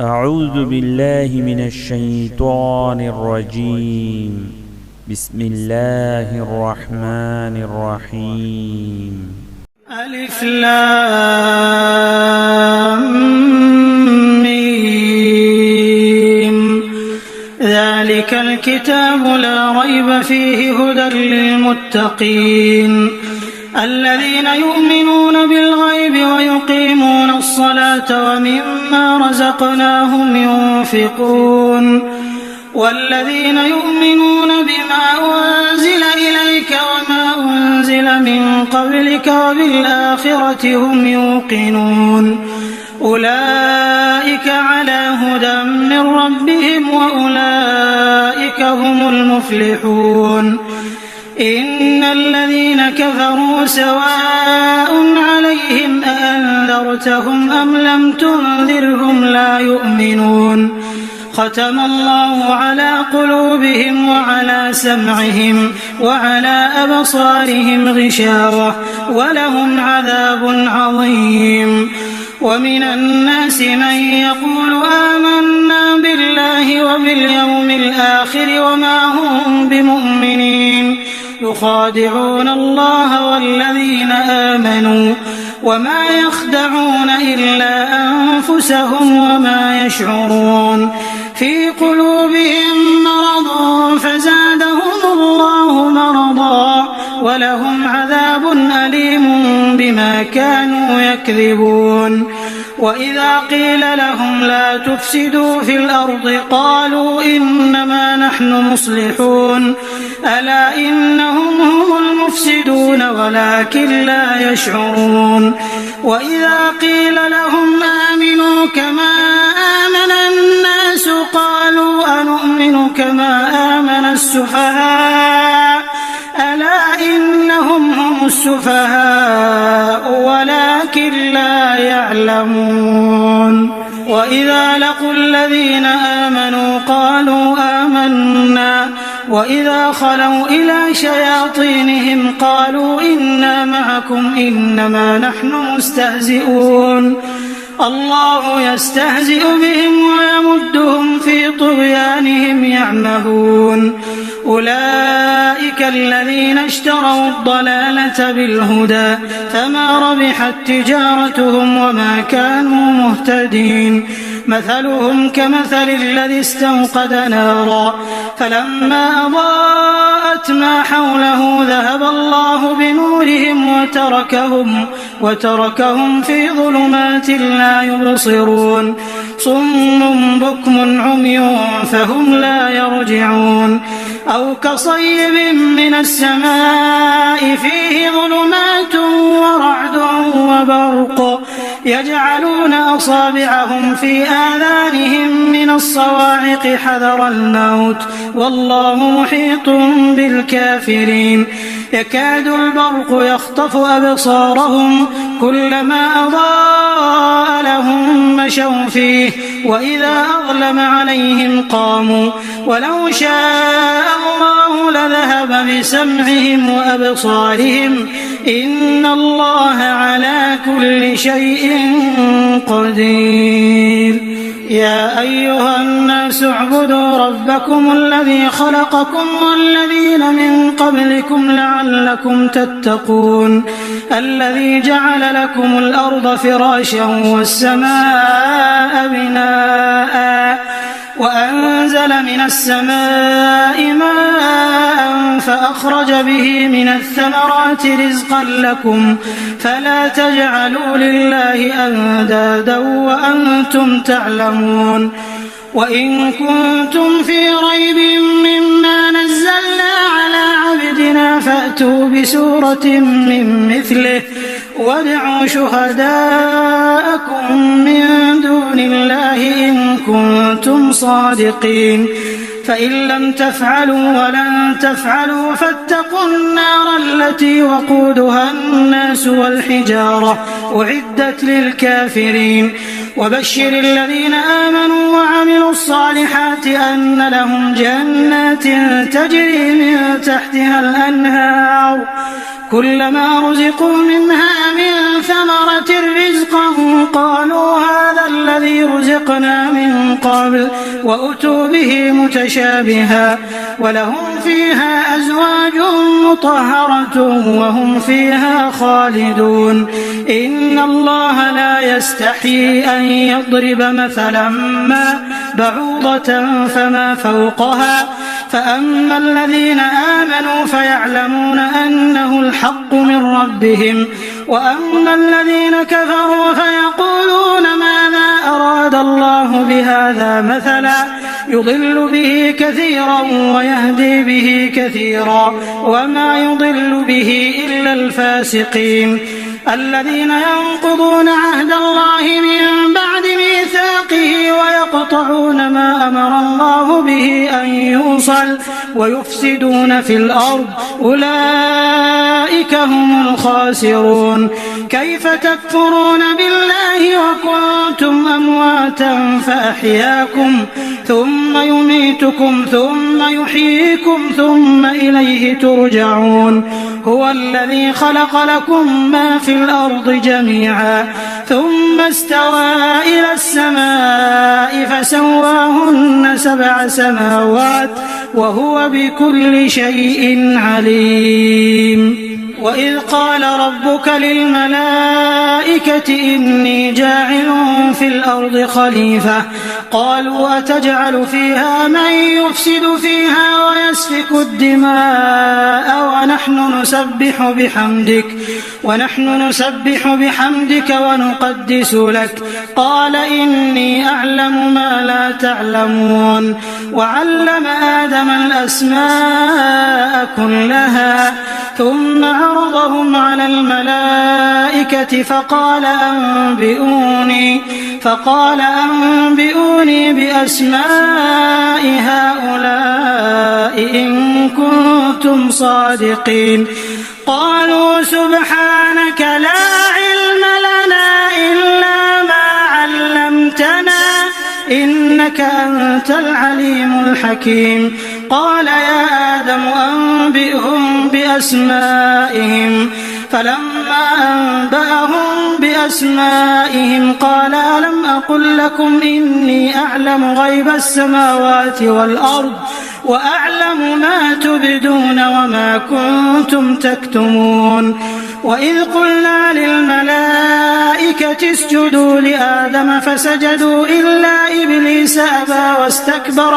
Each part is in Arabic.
أعوذ بالله من الشيطان الرجيم. بسم الله الرحمن الرحيم. ألف لام ميم. ذلك الكتاب لا ريب فيه هدى للمتقين الذين يؤمنون بالغيب ويقيمون الصلاة ومما رزقناهم ينفقون والذين يؤمنون بما أنزل إليك وما أنزل من قبلك وبالآخرة هم يوقنون أولئك على هدى من ربهم وأولئك هم المفلحون. إن الذين كفروا سواء عليهم أأنذرتهم أم لم تنذرهم لا يؤمنون. ختم الله على قلوبهم وعلى سمعهم وعلى أبصارهم غشاوة ولهم عذاب عظيم. ومن الناس من يقول آمنا بالله وباليوم الآخر وما هم بمؤمنين يخادعون الله والذين آمنوا وما يخدعون إلا أنفسهم وما يشعرون. في قلوبهم مرض فزادهم الله مرضا ولهم عذاب أليم بما كانوا يكذبون. وإذا قيل لهم لا تفسدوا في الأرض قالوا إنما نحن مصلحون ألا إنهم هم المفسدون ولكن لا يشعرون. وإذا قيل لهم آمنوا كما آمن الناس قالوا أنؤمن كما آمن السفهاء ألا إنهم هم السفهاء ولكن لا يعلمون. وإذا لقوا الذين آمنوا قالوا آمنا وإذا خلوا إلى شياطينهم قالوا إنا معكم إنما نحن مستهزئون. الله يستهزئ بهم ويمدهم في طغيانهم يعمهون. أولئك الذين اشتروا الضلالة بالهدى فما ربحت تجارتهم وما كانوا مهتدين. مثلهم كمثل الذي استوقد نارا فلما أضاءت ما حوله ذهب الله بنورهم وتركهم في ظلمات لا يبصرون. صم بكم عمي فهم لا يرجعون. أو كصيب من السماء فيه ظلمات ورعد وبرق يجعلون أصابعهم في آذانهم من الصواعق حذر الموت والله محيط بالكافرين. يكاد البرق يخطف أبصارهم كلما أضاء لهم مشوا فيه وإذا أظلم عليهم قاموا ولو شاء الله لذهب بسمعهم وأبصارهم إن الله على كل شيء قدير. يا أيها الناس اعبدوا ربكم الذي خلقكم والذين من قبلكم لعلكم تتقون. الذي جعل لكم الأرض فراشا والسماء بناء وأنزل من السماء ماء فأخرج به من الثمرات رزقا لكم فلا تجعلوا لله أندادا وأنتم تعلمون. وإن كنتم في ريب مما نزلنا على عبدنا فأتوا بسورة من مثله وادعوا شهداءكم من دون الله إن كنتم صادقين. فإن لم تفعلوا ولن تفعلوا فاتقوا النار التي وقودها الناس والحجارة أعدت للكافرين. وبشر الذين آمنوا وعملوا الصالحات أن لهم جنات تجري من تحتها الأنهار كلما رزقوا منها من ثمرة رزقا قالوا هذا الذي رزقنا من قبل وأتوا به متشابها ولهم فيها أزواج مطهرة وهم فيها خالدون إن الله لا يستحيي أن يضرب مثلا ما بعوضة فما فوقها فأما الذين آمنوا فيعلمون أنه الحق من ربهم وأما الذين كفروا فيقولون ماذا أراد الله بهذا مثلا يضل به كثيرا ويهدي به كثيرا وما يضل به إلا الفاسقين الذين ينقضون عهد الله من بعد ميثاقه ويقطعون ما أمر الله به أن يوصل ويفسدون في الأرض أولئك هم الخاسرون كيف تكفرون بالله وكنتم أمواتا فأحياكم ثم يميتكم ثم يحييكم ثم إليه ترجعون هو الذي خلق لكم ما في الأرض جميعا ثم استوى إلى السماء فسواهن 7 سماوات وهو بكل شيء عليم وإذ قال ربك للملائكة إني جاعل في الأرض خليفة قالوا أتجعل فيها من يفسد فيها ويسفك الدماء ونحن نسبح بحمدك ونقدس لك قال إني أعلم ما لا تعلمون وعلم آدم الأسماء كلها ثم عرضهم على الملائكة فقال أنبئوني بأسماء هؤلاء إن كنتم صادقين قالوا سبحانك لا علم لنا إلا ما علمتنا إنك أنت العليم الحكيم قال يا آدم أنبئهم بأسمائهم فلما أنبأهم بأسمائهم قال ألم أقل لكم إني أعلم غيب السماوات والأرض وأعلم ما تبدون وما كنتم تكتمون وإذ قلنا للملائكة اسجدوا لآدم فسجدوا إلا إبليس أبى واستكبر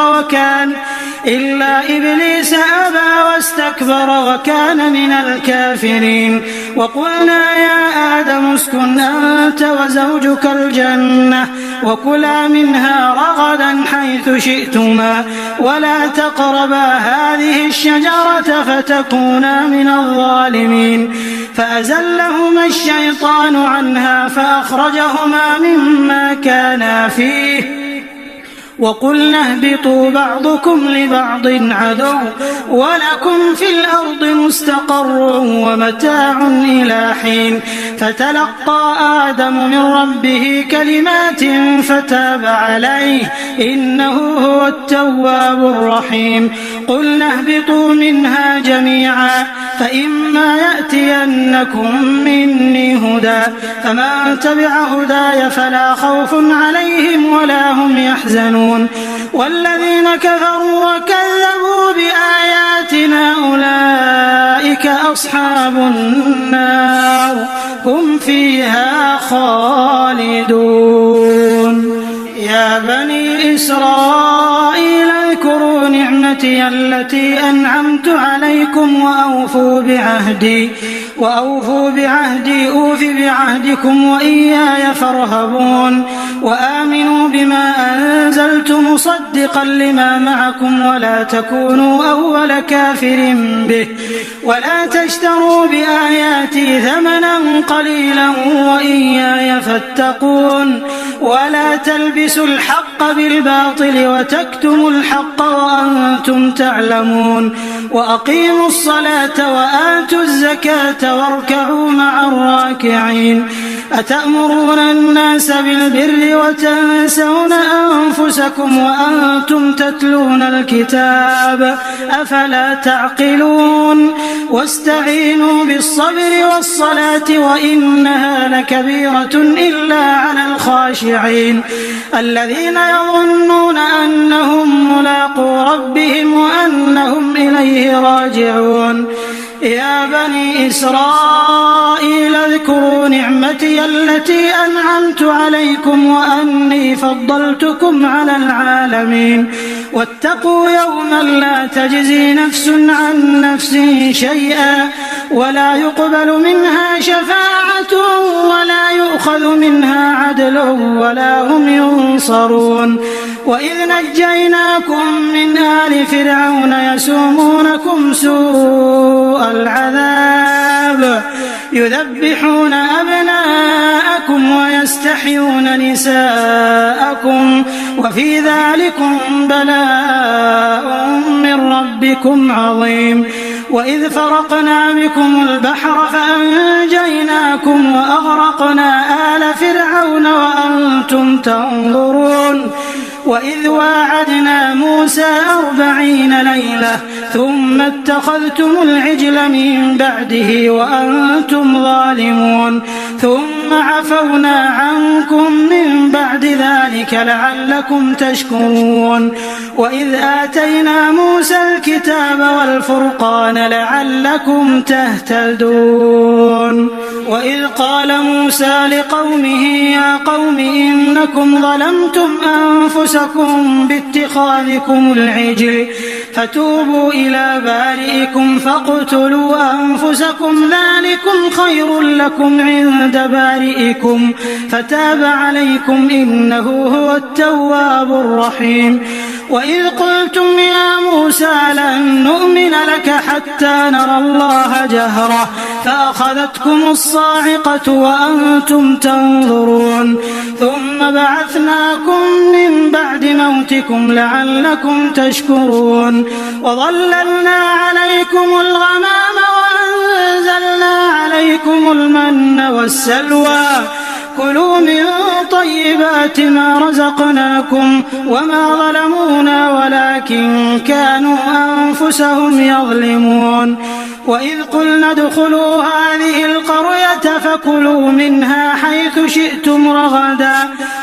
وكان من الكافرين وقلنا يا آدم اسكن أنت وزوجك الجنة وكلا منها رغدا حيث شئتما ولا تقربا هذه الشجرة فتكونا من الظالمين فأزلهما الشيطان عنها فأخرجهما مما كانا فيه وقلنا اهبطوا بعضكم لبعض عدو ولكم في الأرض مستقر ومتاع إلى حين فتلقى آدم من ربه كلمات فتاب عليه إنه هو التواب الرحيم قلنا اهبطوا منها جميعا فإما يأتينكم مني هدى فمن تبع هداي فلا خوف عليهم ولا هم يحزنون والذين كفروا وكذبوا بآياتنا أولئك أصحاب النار هم فيها خالدون يا بني إسرائيل اذكروا نعمتي التي أنعمت عليكم وأوفوا بعهدي أوف بعهدكم وإياي فارهبون وآمنوا بما أنزلت مصدقا لما معكم ولا تكونوا أول كافر به ولا تشتروا بآياتي ثمنا قليلا وإياي فاتقون ولا تلبسوا الحق بالباطل وتكتموا الحق وأنتم تعلمون وأقيموا الصلاة وآتوا الزكاة واركعوا مع الراكعين أتأمرون الناس بالبر وتنسون أنفسكم أنفسكم وأنتم تتلون الكتاب أفلا تعقلون واستعينوا بالصبر والصلاة وإنها لكبيرة إلا على الخاشعين الذين يظنون أنهم ملاقو ربهم وأنهم إليه راجعون يا بني إسرائيل اذكروا نعمتي التي أنعمت عليكم وأني فضلتكم على العالمين واتقوا يوما لا تجزي نفس عن نفس شيئا ولا يقبل منها شفاعة ولا يؤخذ منها عدل ولا هم ينصرون وإذ نجيناكم من آل فرعون يسومونكم سوء العذاب يذبحون أبناءكم ويستحيون نساءكم وفي ذلكم بلاء من ربكم عظيم وإذ فرقنا بكم البحر فأنجيناكم وأغرقنا آل فرعون وأنتم تنظرون وإذ واعدنا موسى 40 ليلة ثم اتخذتم العجل من بعده وأنتم ظالمون ثم عفونا عنكم من بعد ذلك لعلكم تشكرون وإذ آتينا موسى الكتاب والفرقان لعلكم تهتدون وإذ قال موسى لقومه يا قوم إنكم ظلمتم أنفسكم باتخاذكم العجل فتوبوا إلى بارئكم فاقتلوا أنفسكم ذلكم خير لكم عند بارئكم فتاب عليكم إنه هو التواب الرحيم وإذ قلتم يا موسى لن نؤمن لك حتى نرى الله جهرة فأخذتكم الصاعقة وأنتم تنظرون ثم بعثناكم من بعد موتكم لعلكم تشكرون وظللنا عليكم الغمام وأنزلنا عليكم المن والسلوى كلوا من طيبات ما رزقناكم وما ظلمونا ولكن كانوا أنفسهم يظلمون وإذ قلنا ادخلوا هذه القرية فكلوا منها حيث شئتم رغدا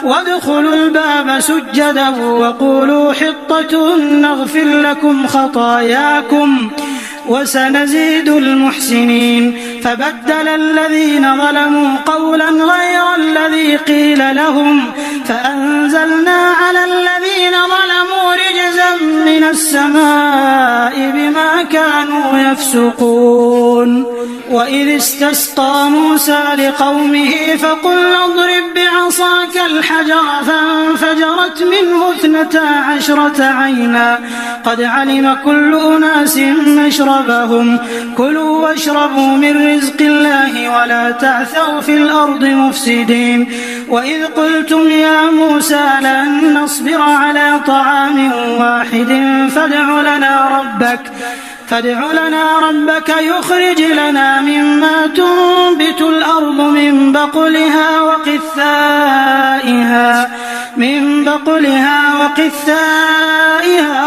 وادخلوا الباب سجدا وقولوا حطة نغفر لكم خطاياكم وسنزيد المحسنين فبدل الذين ظلموا قولا غير الذي قيل لهم فأنزلنا على الذين ظلموا رجزا من السماء بما كانوا يفسقون وإذ استسقى موسى لقومه فقل اضرب بعصاك الحجر فانفجرت منه 12 عينا قد علم كل أناس مشربهم كلوا واشربوا من رزق الله ولا تعثوا في الأرض مفسدين وإذ قلتم يا موسى لن نصبر على طعام واحد فادع لنا ربك يخرج لنا مما تنبت الأرض من بقلها وقثائها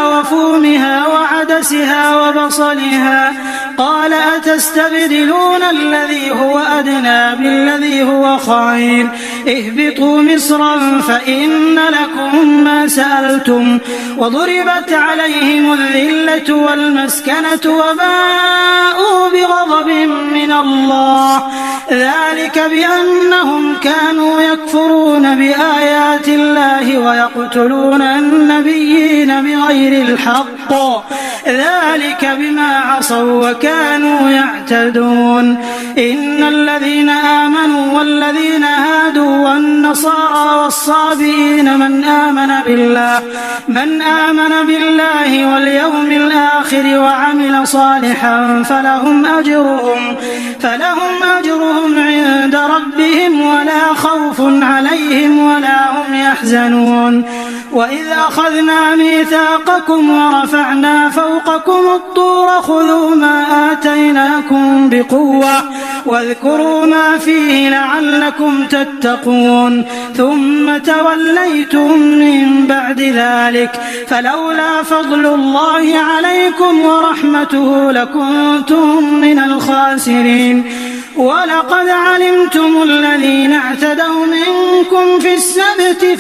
وفومها وعدسها وبصلها قال أتستبدلون الذي هو أدنى بالذي هو خير اهبطوا مصرا فإن لكم ما سألتم وضربت عليهم الذلة والمسكنة وباءوا بغضب من الله ذلك بأنهم كانوا يكفرون بآيات الله ويقتلون النبيين بغير الحق ذلك بما عصوا وكانوا يعتدون إن الذين آمنوا والذين هادوا والنصارى والصابئين من آمن بالله واليوم الآخر وعمل صالحا فلهم أجرهم عند ربهم ولا خوف عليهم ولا هم يحزنون وإذ أخذنا ميثاقكم ورفعنا فوقكم الطور خذوا ما آتيناكم بقوة واذكروا ما فيه لعلكم تتقون ثم توليتم من بعد ذلك فلولا فضل الله عليكم ورحمته لكنتم من الخاسرين ولقد علمتم الذين اعتدوا منكم في السبت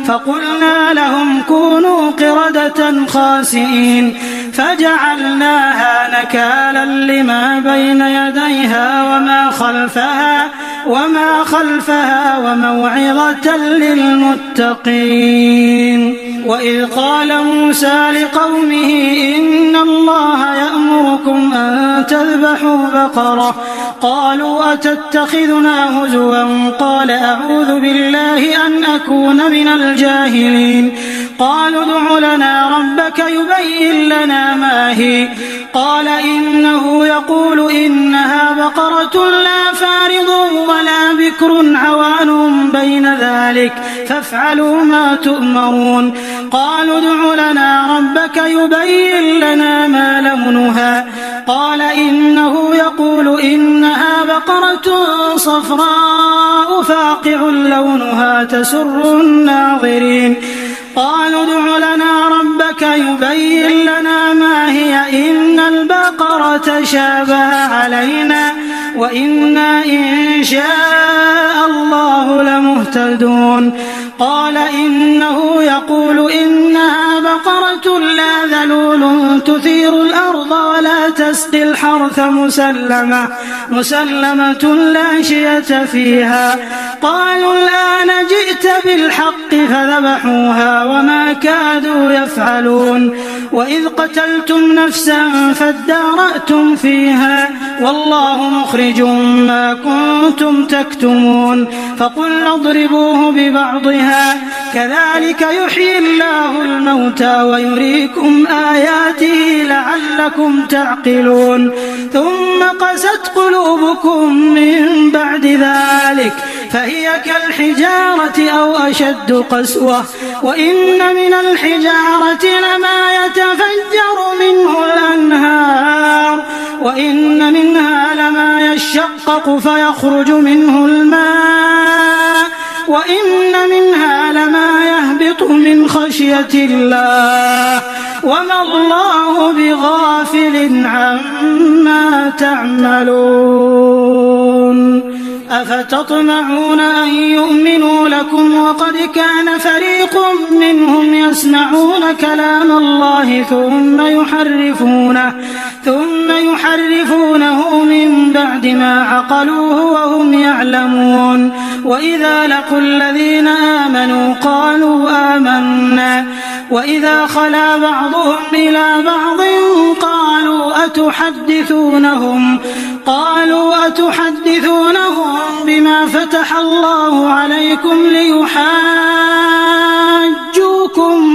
فقلنا لهم كونوا قردة خاسئين فجعلناها نكالا لما بين يديها وما خلفها وموعظة للمتقين. وإذ قال موسى لقومه إن الله يأمركم أن تذبحوا بقرة قالوا أتتخذنا هزوا قال أعوذ بالله أن أكون من الجاهلين. قالوا ادع لنا ربك يبين لنا ما هي قال إنه يقول إنها بقرة لا فارض ولا بكر عوان بين ذلك فافعلوا ما تؤمرون. قالوا ادع لنا ربك يبين لنا ما لونها قال إنه يقول إنها بقرة صفراء فاقع لونها تسر الناظرين. قالوا ادع لنا ربك يبين لنا ما هي إن البقرة شابه علينا وإنا إن شاء الله لمهتدون. قال إنه يقول إنها بقرة لا ذلول تثير الأرض ولا تسقي الحرث مسلمة لا شية فيها. قالوا الآن جئت بالحق فذبحوها وما كادوا يفعلون. وإذ قتلتم نفسا فادارأتم فيها والله مخرج ما كنتم تكتمون. فقلنا اضربوه ببعضها كذلك يحيي الله الموتى ويريكم آياته لعلكم تعقلون. ثم قست قلوبكم من بعد ذلك فهي كالحجارة أو أشد قسوة وإن من الحجارة لما يتفجر منه الأنهار وإن منها لما يشقق فيخرج منه الماء وإن منها لما يهبط من خشية الله وما الله بغافل عما تعملون. أفتطمعون أن يؤمنوا لكم وقد كان فريق منهم يسمعون كلام الله ثم يحرفونه من بعد ما عقلوه وهم يعلمون. وإذا لقوا الذين آمنوا قالوا آمنا وإذا خلا بعضهم إلى بعض قالوا أتحدثونهم بما فتح الله عليكم ليحاجوكم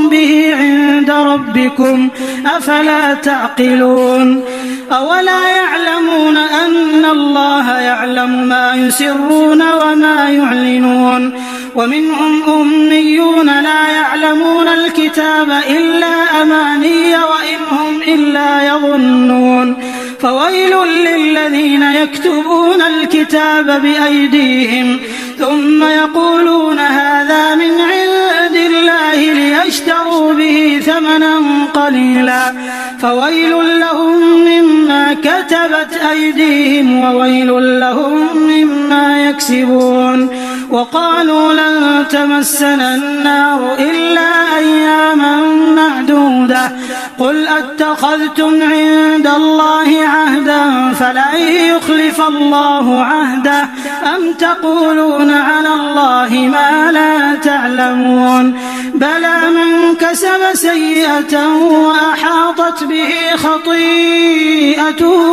به عند ربكم أفلا تعقلون. أولا يعلمون أن الله يعلم ما يسرون وما يعلنون. ومنهم أميون لا يعلمون الكتاب إلا أماني وإن هم إلا يظنون. فويل للذين يكتبون الكتاب بأيديهم ثم يقولون هذا من عند الله ليشتروا به ثمنا قليلا فويل لهم مما كتبت أيديهم وويل لهم مما يكسبون. وقالوا لن تمسنا النار إلا أياما معدودة قل أتخذتم عند الله عهدا فلن يخلف الله عهده أم تقولون على الله ما لا تعلمون. بلى من كسب سيئة وأحاطت به خطيئته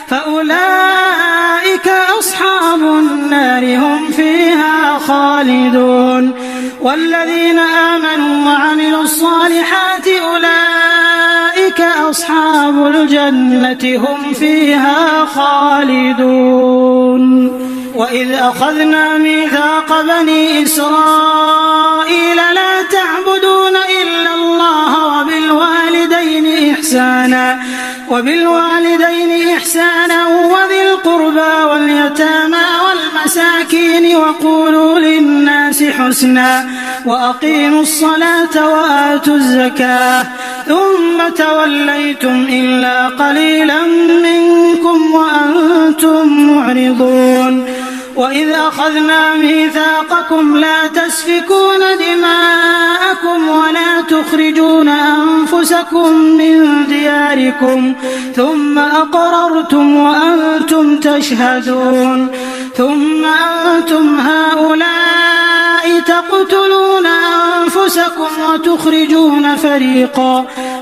فأولئك أصحاب النار هم فيها خالدون. والذين آمنوا وعملوا الصالحات أولئك أصحاب الجنة هم فيها خالدون. وإذ أخذنا ميثاق بني إسرائيل لا تعبدون إلا الله وبالوالدين إحسانا وبالوالدين إحسانا وذي القربى واليتامى والمساكين وقولوا للناس حسنا وأقيموا الصلاة وآتوا الزكاة ثم توليتم إلا قليلا منكم وأنتم معرضون وإذ أخذنا ميثاقكم لا تسفكون دماءكم ولا تخرجون أنفسكم من دياركم ثم أقررتم وأنتم تشهدون ثم أنتم هؤلاء تقتلون أنفسكم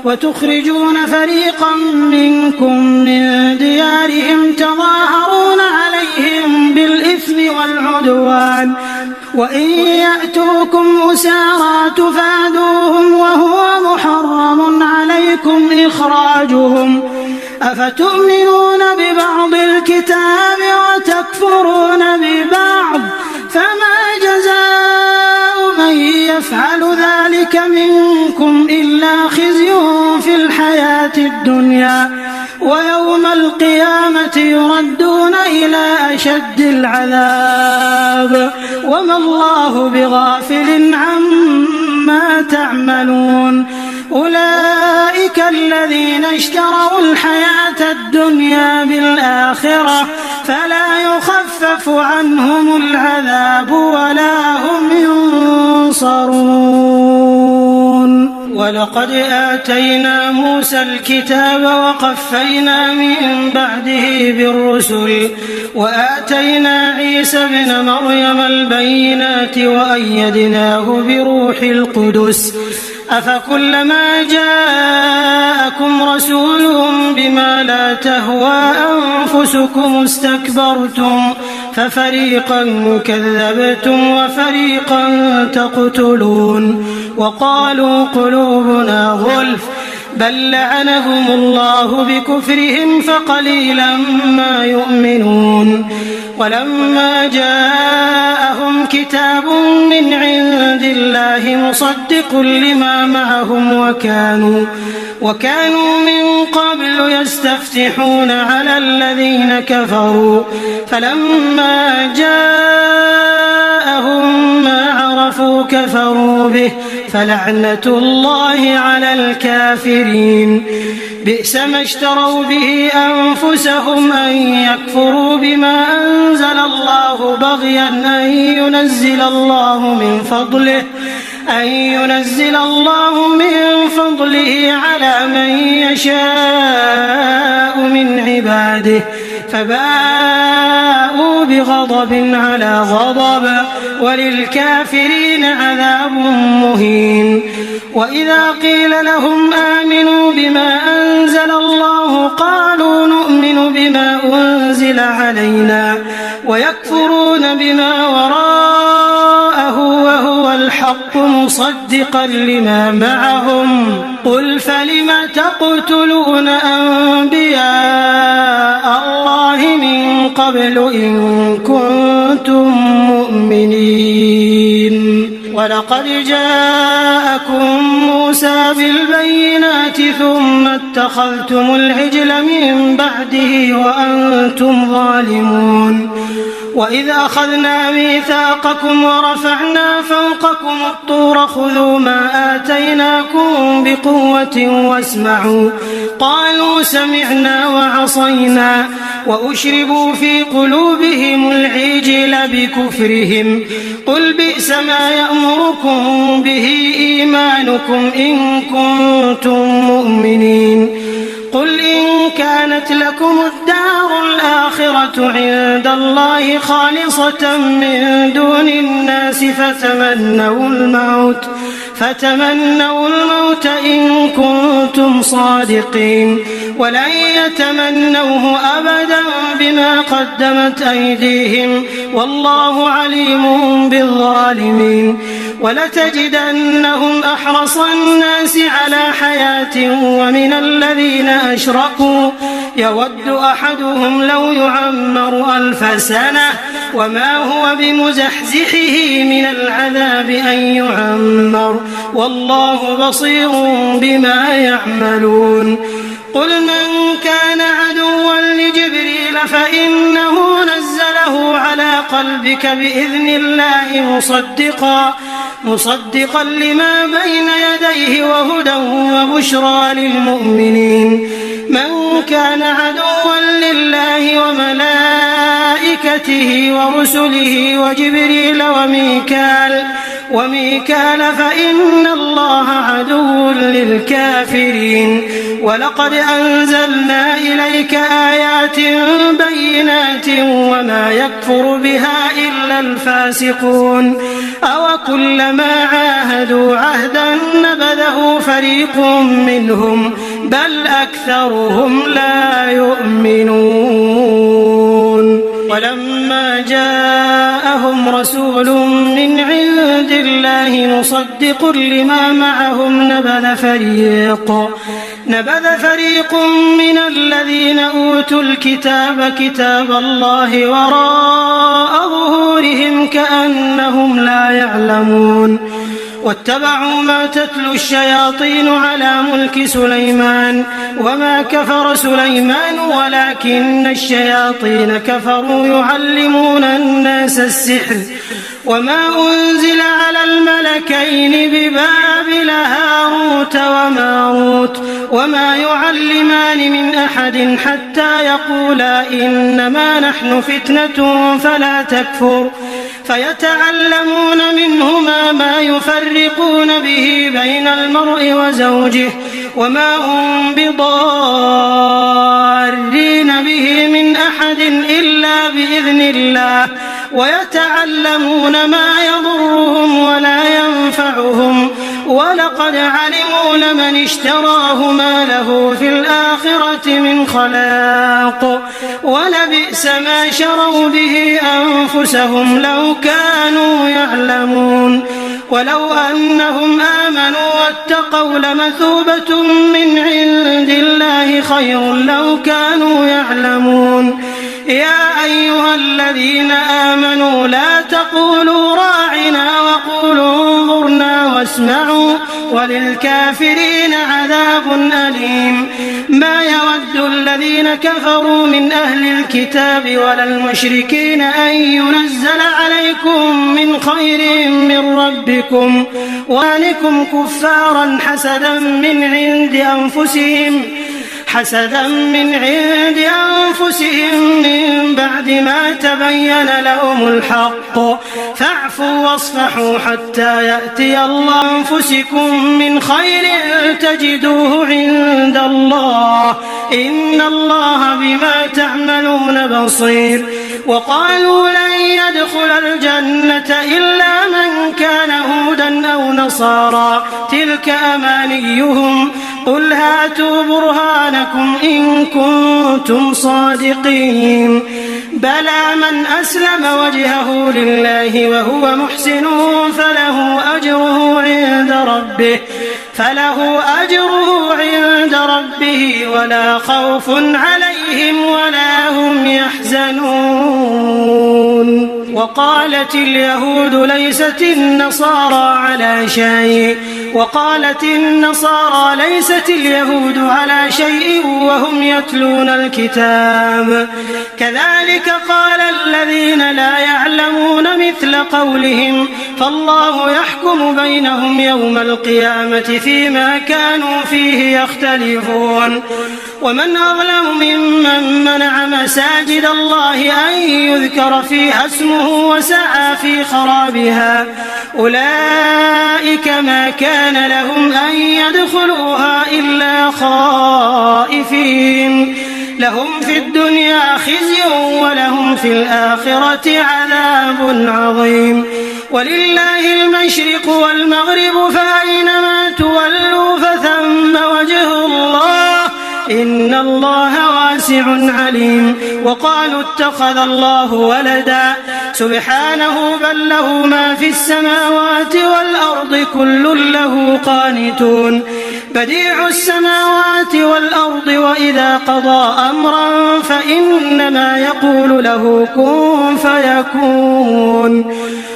وتخرجون فريقا منكم من ديارهم تظاهرون عليهم بالإثم والعدوان وإن يأتوكم أسارى تفادوهم وهو محرم عليكم إخراجهم أفتؤمنون ببعض الكتاب وتكفرون ببعض فما جزاء من يفعل ذلك منكم إلا خزي في الحياة الدنيا ويوم القيامة يردون إلى أشد العذاب وما الله بغافل عما تعملون أولئك الذين اشتروا الحياة الدنيا بالآخرة فلا يخفف عنهم العذاب ولا هم ينصرون ولقد آتينا موسى الكتاب وقفينا من بعده بالرسل وآتينا عيسى ابن مريم البينات وأيدناه بروح القدس أفكلما جاءكم رسول بما لا تهوى أنفسكم استكبرتم ففريقا كذبتم وفريقا تقتلون وقالوا قلوبنا غلف بل لعنهم الله بكفرهم فقليلا ما يؤمنون ولما جاءهم كتاب من عند الله مصدق لما معهم وكانوا من قبل يستفتحون على الذين كفروا فلما جاءهم ما عرفوا كفروا به فلعنة الله على الكافرين بئس ما اشتروا به أنفسهم أن يكفروا بما أنزل الله بغيا أن ينزل الله من فضله على من يشاء من عباده فباءوا بغضب على غضب وللكافرين عذاب مهين وإذا قيل لهم آمنوا بما أنزل الله قالوا نؤمن بما أنزل علينا ويكفرون بما وراءه وهو الحق مصدقا لما معهم قل فلم تقتلون أنبياء الله من قبل إن كنتم مؤمنين ولقد جاءكم موسى بالبينات ثم اتخذتم العجل من بعده وأنتم ظالمون وإذ أخذنا ميثاقكم ورفعنا فوقكم الطور خذوا ما آتيناكم بقوة واسمعوا قالوا سمعنا وعصينا وأشربوا في قلوبهم العجل بكفرهم قل بئس ما يأمركم به إيمانكم إن كنتم مؤمنين قل إن كانت لكم الدار الآخرة عند الله خالصة من دون الناس فتمنوا الموت إن كنتم صادقين ولن يتمنوه أبدا بما قدمت أيديهم والله عليم بالظالمين ولتجدنهم أحرص الناس على حياة ومن الذين أشركوا يود أحدهم لو يعمر 1000 سنة وما هو بمزحزحه من العذاب أن يعمر والله بصير بما يعملون. قل من كان عدوا لجبريل فإنه نزله على قلبك بإذن الله مصدقا لما بين يديه وهدى وبشرى للمؤمنين. من كان عدوا لله وملائكته ورسله وجبريل وميكال فإن الله عدو للكافرين. ولقد أنزلنا إليك آيات بينات وما يكفر بها إلا الفاسقون. أوكلما عاهدوا عهدا نبذه فريق منهم بل أكثرهم لا يؤمنون. ولما جاءهم رسول من عند الله مصدق لما معهم نبذ فريق من الذين أوتوا الكتاب كتاب الله وراء ظهورهم كأنهم لا يعلمون. واتبعوا ما تتلو الشياطين على ملك سليمان وما كفر سليمان ولكن الشياطين كفروا يعلمون الناس السحر وما أنزل على الملكين ببابل هاروت وماروت وما يعلمان من أحد حتى يقولا إنما نحن فتنة فلا تكفر فيتعلمون منهما ما يفرقون به بين المرء وزوجه وما هم بضارين به من أحد إلا بإذن الله ويتعلمون ما يضرهم ولا ينفعهم ولقد علموا لمن اشتراه ما له في الآخرة من خلاق ولبئس ما شروا به أنفسهم لو كانوا يعلمون. ولو أنهم آمنوا واتقوا لمثوبة من عند الله خير لو كانوا يعلمون. يا أيها الذين آمنوا لا تقولوا راعنا وقولوا انظرنا واسمعوا وللكافرين عذاب أليم. ما يود الذين كفروا من أهل الكتاب ولا المشركين أن ينزل عليكم من خير من ربكم وأنكم كفارا حسدا من عند أنفسهم من بعد ما تبين لهم الحق فاعفوا واصفحوا حتى يأتي الله أنفسكم من خير تجدوه عند الله إن الله بما تعملون بصير. وقالوا لن يدخل الجنة إلا من كان هودا أو نصارى تلك أمانيهم قل هاتوا برهانكم إن كنتم صادقين. بلى من أسلم وجهه لله وهو محسن فله أجره عند ربه ولا خوف عليهم ولا هم يحزنون. وقالت اليهود ليست النصارى على شيء وهم يتلون الكتاب كذلك قال الذين لا يعلمون مثل قولهم فالله يحكم بينهم يوم القيامة فيما كانوا فيه يختلفون. ومن أظلم ممن منع مساجد الله أن يذكر فيها اسمه وسعى في خرابها أولئك ما كان لهم أن يدخلوها إلا خائفين لهم في الدنيا خزي ولهم في الآخرة عذاب عظيم. ولله المشرق والمغرب فأينما تولوا فثم وجه الله إن الله واسع عليم. وقالوا اتخذ الله ولدا سبحانه بل له ما في السماوات والأرض كل له قانتون. بديع السماوات والأرض وإذا قضى أمرا فإنما يقول له كن فيكون.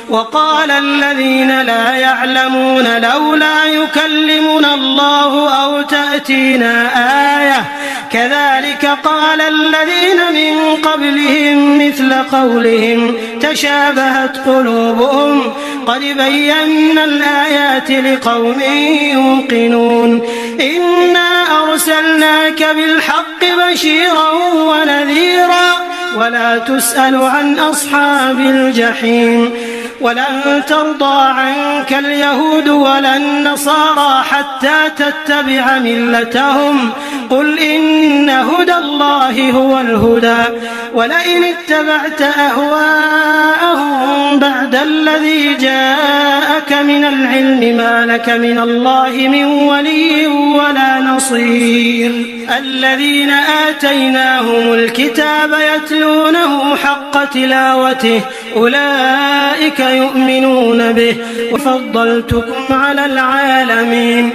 وقال الذين لا يعلمون لولا يكلمنا الله أو تأتينا آية كذلك قال الذين من قبلهم مثل قولهم تشابهت قلوبهم قد بينا الآيات لقوم يوقنون. إنا أرسلناك بالحق بشيرا ونذيرا ولا تسأل عن أصحاب الجحيم. ولن ترضى عنك اليهود ولا النصارى حتى تتبع ملتهم قل إن هدى الله هو الهدى ولئن اتبعت أهواءهم بعد الذي جاءك من العلم ما لك من الله من ولي ولا نصير. الذين آتيناهم الكتاب يتلونه حق تلاوته أولئك يؤمنون به وفضلتكم على العالمين.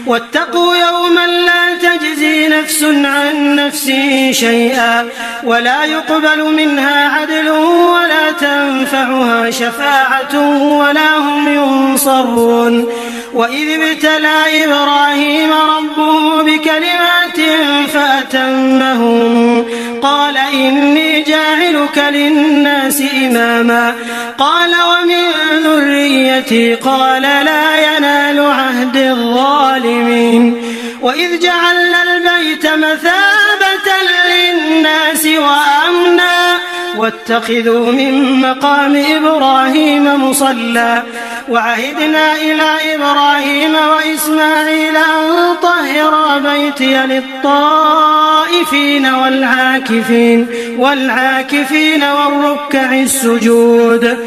واتقوا يوما لا تجزي نفس عن نفس شيئا ولا يقبل منها عدل ولا تنفعها شفاعة ولا هم ينصرون. وإذ ابتلى إبراهيم ربه بكلمات فأتمهم قال إني جاعلك للناس إماما قال ومن ذريتي قال لا ينال عهد الظالمين. وإذ جعلنا البيت مثابة للناس وأمنا واتخذوا من مقام إبراهيم مصلى وعهدنا إلى إبراهيم وإسماعيل أن طهرا بيتي للطائفين والعاكفين والركع السجود.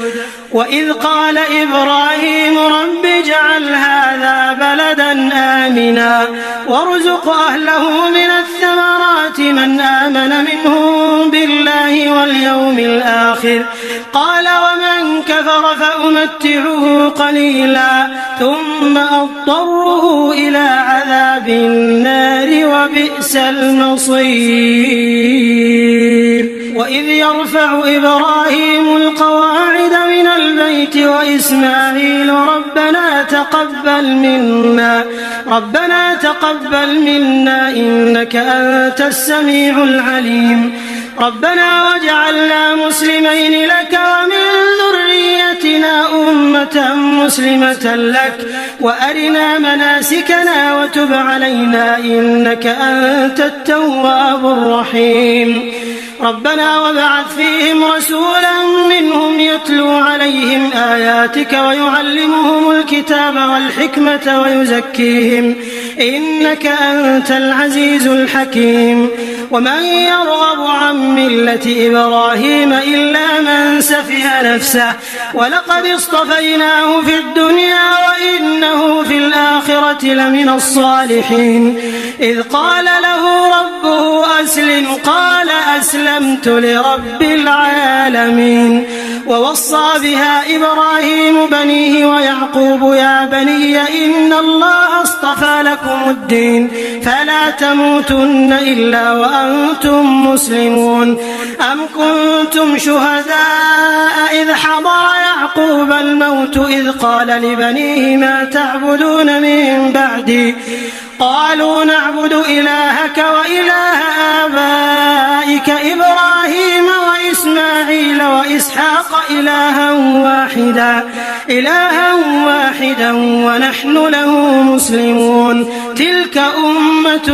وإذ قال إبراهيم رب اجعل هذا بلدا آمنا وارزق أهله من الثمرات من آمن منهم بالله واليوم الآخر قال ومن كفر فأمتعه قليلا ثم أضطره إلى عذاب النار وبئس المصير. وإذ يرفع إبراهيم القواعد من البيت وإسماعيل ربنا تقبل منا إنك أنت السميع العليم. ربنا واجعلنا مسلمين لك ومن ذريتنا أمة مسلمة لك وأرنا مناسكنا وتب علينا إنك أنت التواب الرحيم. ربنا وابعث فيهم رسولا منهم يتلو عليهم آياتك ويعلمهم الكتاب والحكمة ويزكيهم إنك أنت العزيز الحكيم. ومن يرغب عن ملة إبراهيم إلا من سفه نفسه ولقد اصطفيناه في الدنيا وإنه في الآخرة لمن الصالحين. إذ قال له ربه أسلم قال أسلمت لرب العالمين. ووصى بها إبراهيم بنيه ويعقوب يا بني إن الله اصطفى لكم الدين فلا تموتن إلا وأنتم مسلمون. أم كنتم شهداء إذ حضر يعقوب الموت إذ قال لبنيه ما تعبدون من بعدي قالوا نعبد إلهك وإله آبائك إبراهيم وإسماعيل وإسحاق إلها واحدا ونحن له مسلمون. تلك أمة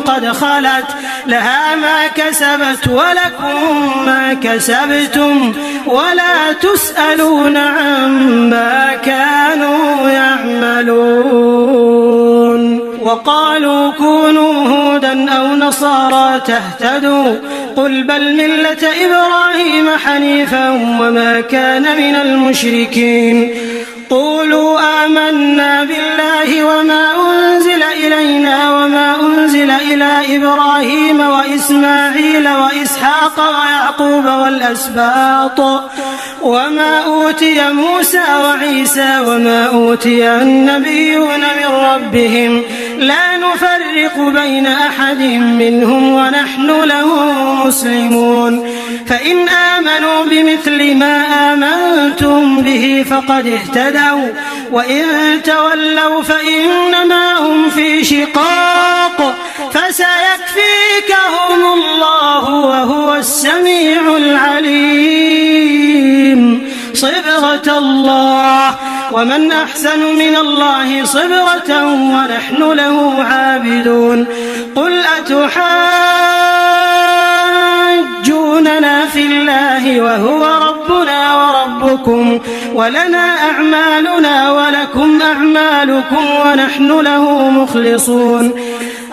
قد خلت لها ما كسبت ولكم ما كسبتم ولا تسألون عما كانوا يعملون. وقالوا كونوا هودا أو نصارى تهتدوا قل بل ملة إبراهيم حنيفا وما كان من المشركين. قولوا آمنا بالله وما أنزل إلينا وما أنزل إلى إبراهيم وإسماعيل وإسحاق ويعقوب والأسباط وما أوتي موسى وعيسى وما أوتي النبيون من ربهم لا نفرق بين أحد منهم ونحن له مسلمون فإن آمنوا بمثل ما آمنتم به فقد اهتدوا وإن تولوا فإنما هم في شقاق فسيكفيكهم الله وهو السميع العليم صبغة الله ومن أحسن من الله صبغة ونحن له عابدون قل أتحاجوننا في الله وهو ربنا وربكم ولنا أعمالنا ولكم أعمالكم ونحن له مخلصون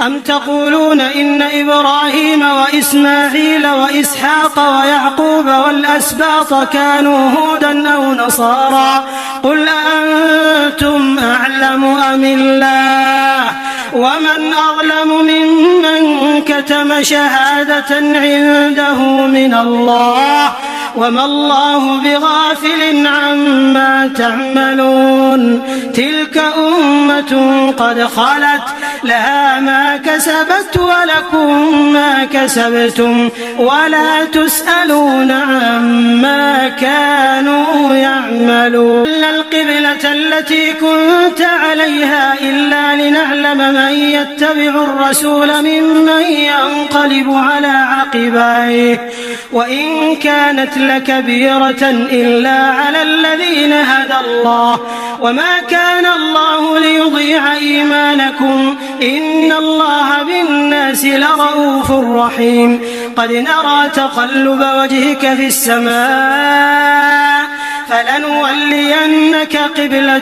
أم تقولون إن إبراهيم وإسماعيل وإسحاق ويعقوب والأسباط كانوا هودا أو نصارى قل أأنتم أعلم أم الله ومن أظلم ممن كتم شهادة عنده من الله وما الله بغافل عما تعملون تلك أمة قد خلت لها ما كسبت ولكم ما كسبتم ولا تسألون عما كانوا يعملون القبلة التي كنت عليها إلا لنعلم من يتبع الرسول ممن ينقلب على عقبيه وإن كانت لكبيرة إلا على الذين هدى الله وما كان الله ليضيع إيمانكم إن الله بالناس لرؤوف رحيم قد نرى تقلب وجهك في السماء فلنولينك قبلة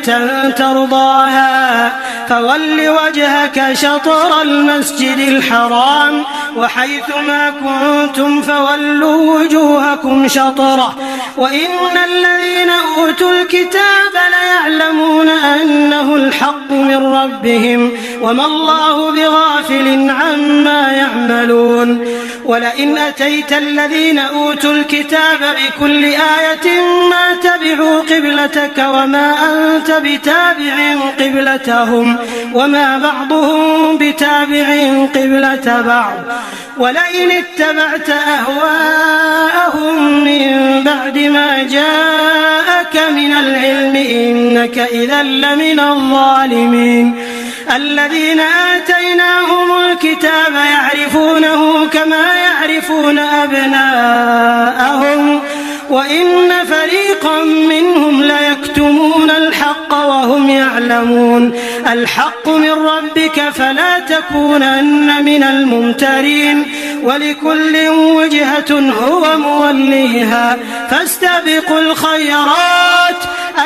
ترضاها فول وجهك شطر المسجد الحرام وحيث ما كنتم فولوا وجوهكم شطره وإن الذين أوتوا الكتاب ليعلمون أنه الحق من ربهم وما الله بغافل عما يعملون ولئن أتيت الذين أوتوا الكتاب بكل آية ما تبعوا قبلتك وما أنت بتابع قبلتهم وما بعضهم بتابع قبلة بعض ولئن اتبعت أهواءهم من بعد ما جاءك من العلم إنك إذا لمن الظالمين الذين آتيناهم الكتاب يعرفونه كما يعرفون أبناءهم وإن فريقا منهم ليكتمون الحق وهم يعلمون الحق من ربك فلا تكونن من الممترين ولكل وجهة هو موليها فاستبقوا الخيرات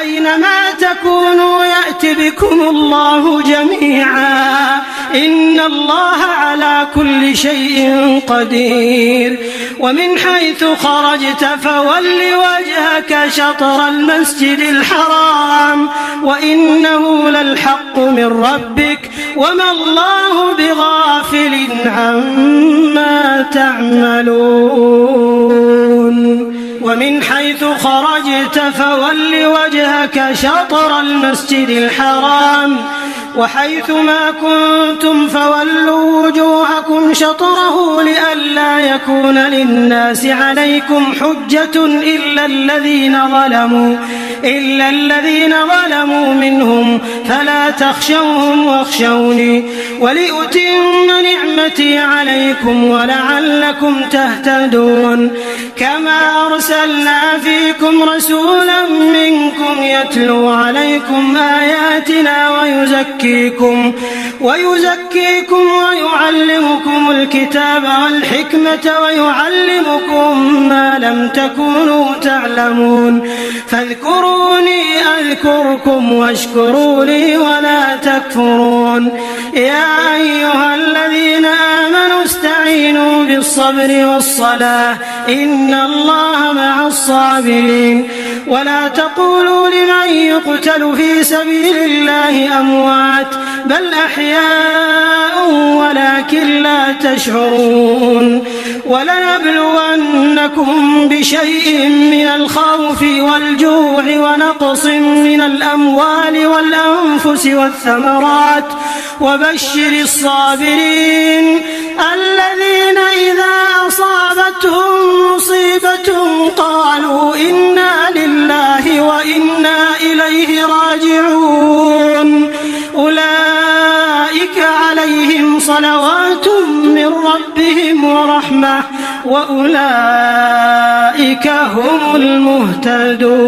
أينما تكونوا يأت بكم الله جميعا إن الله على كل شيء قدير ومن حيث خرجت فول وجهك شطر المسجد الحرام وإنه للحق من ربك وما الله بغافل عما تعملون ومن حيث خرجت فول وجهك شطر المسجد الحرام وحيث ما كنتم فولوا وجوهكم شطره لئلا يكون للناس عليكم حجة إلا الذين ظلموا منهم فلا تخشوهم واخشوني ولأتم نعمتي عليكم ولعلكم تهتدون كما أرسلنا فيكم رسولا منكم يتلو عليكم آياتنا ويزكيكم ويعلمكم الكتاب والحكمة ويعلمكم ما لم تكونوا تعلمون فاذكروني أذكركم واشكروا لي ولا تكفرون يا أيها الذين آمنوا استعينوا بالصبر والصلاة إن الله مع الصابرين ولا تقولوا لمن يقتل في سبيل الله أموات بل أحياء ولكن لا تشعرون ولنبلونكم بشيء من الخوف والجوع ونقص من الأموال والأنفس والثمرات وبشر الصابرين الذين إذا أصابتهم مصيبة قالوا إنا لله وإنا إليه راجعون أولئك عليهم صلوات من ربهم ورحمة وأولئك هم المهتدون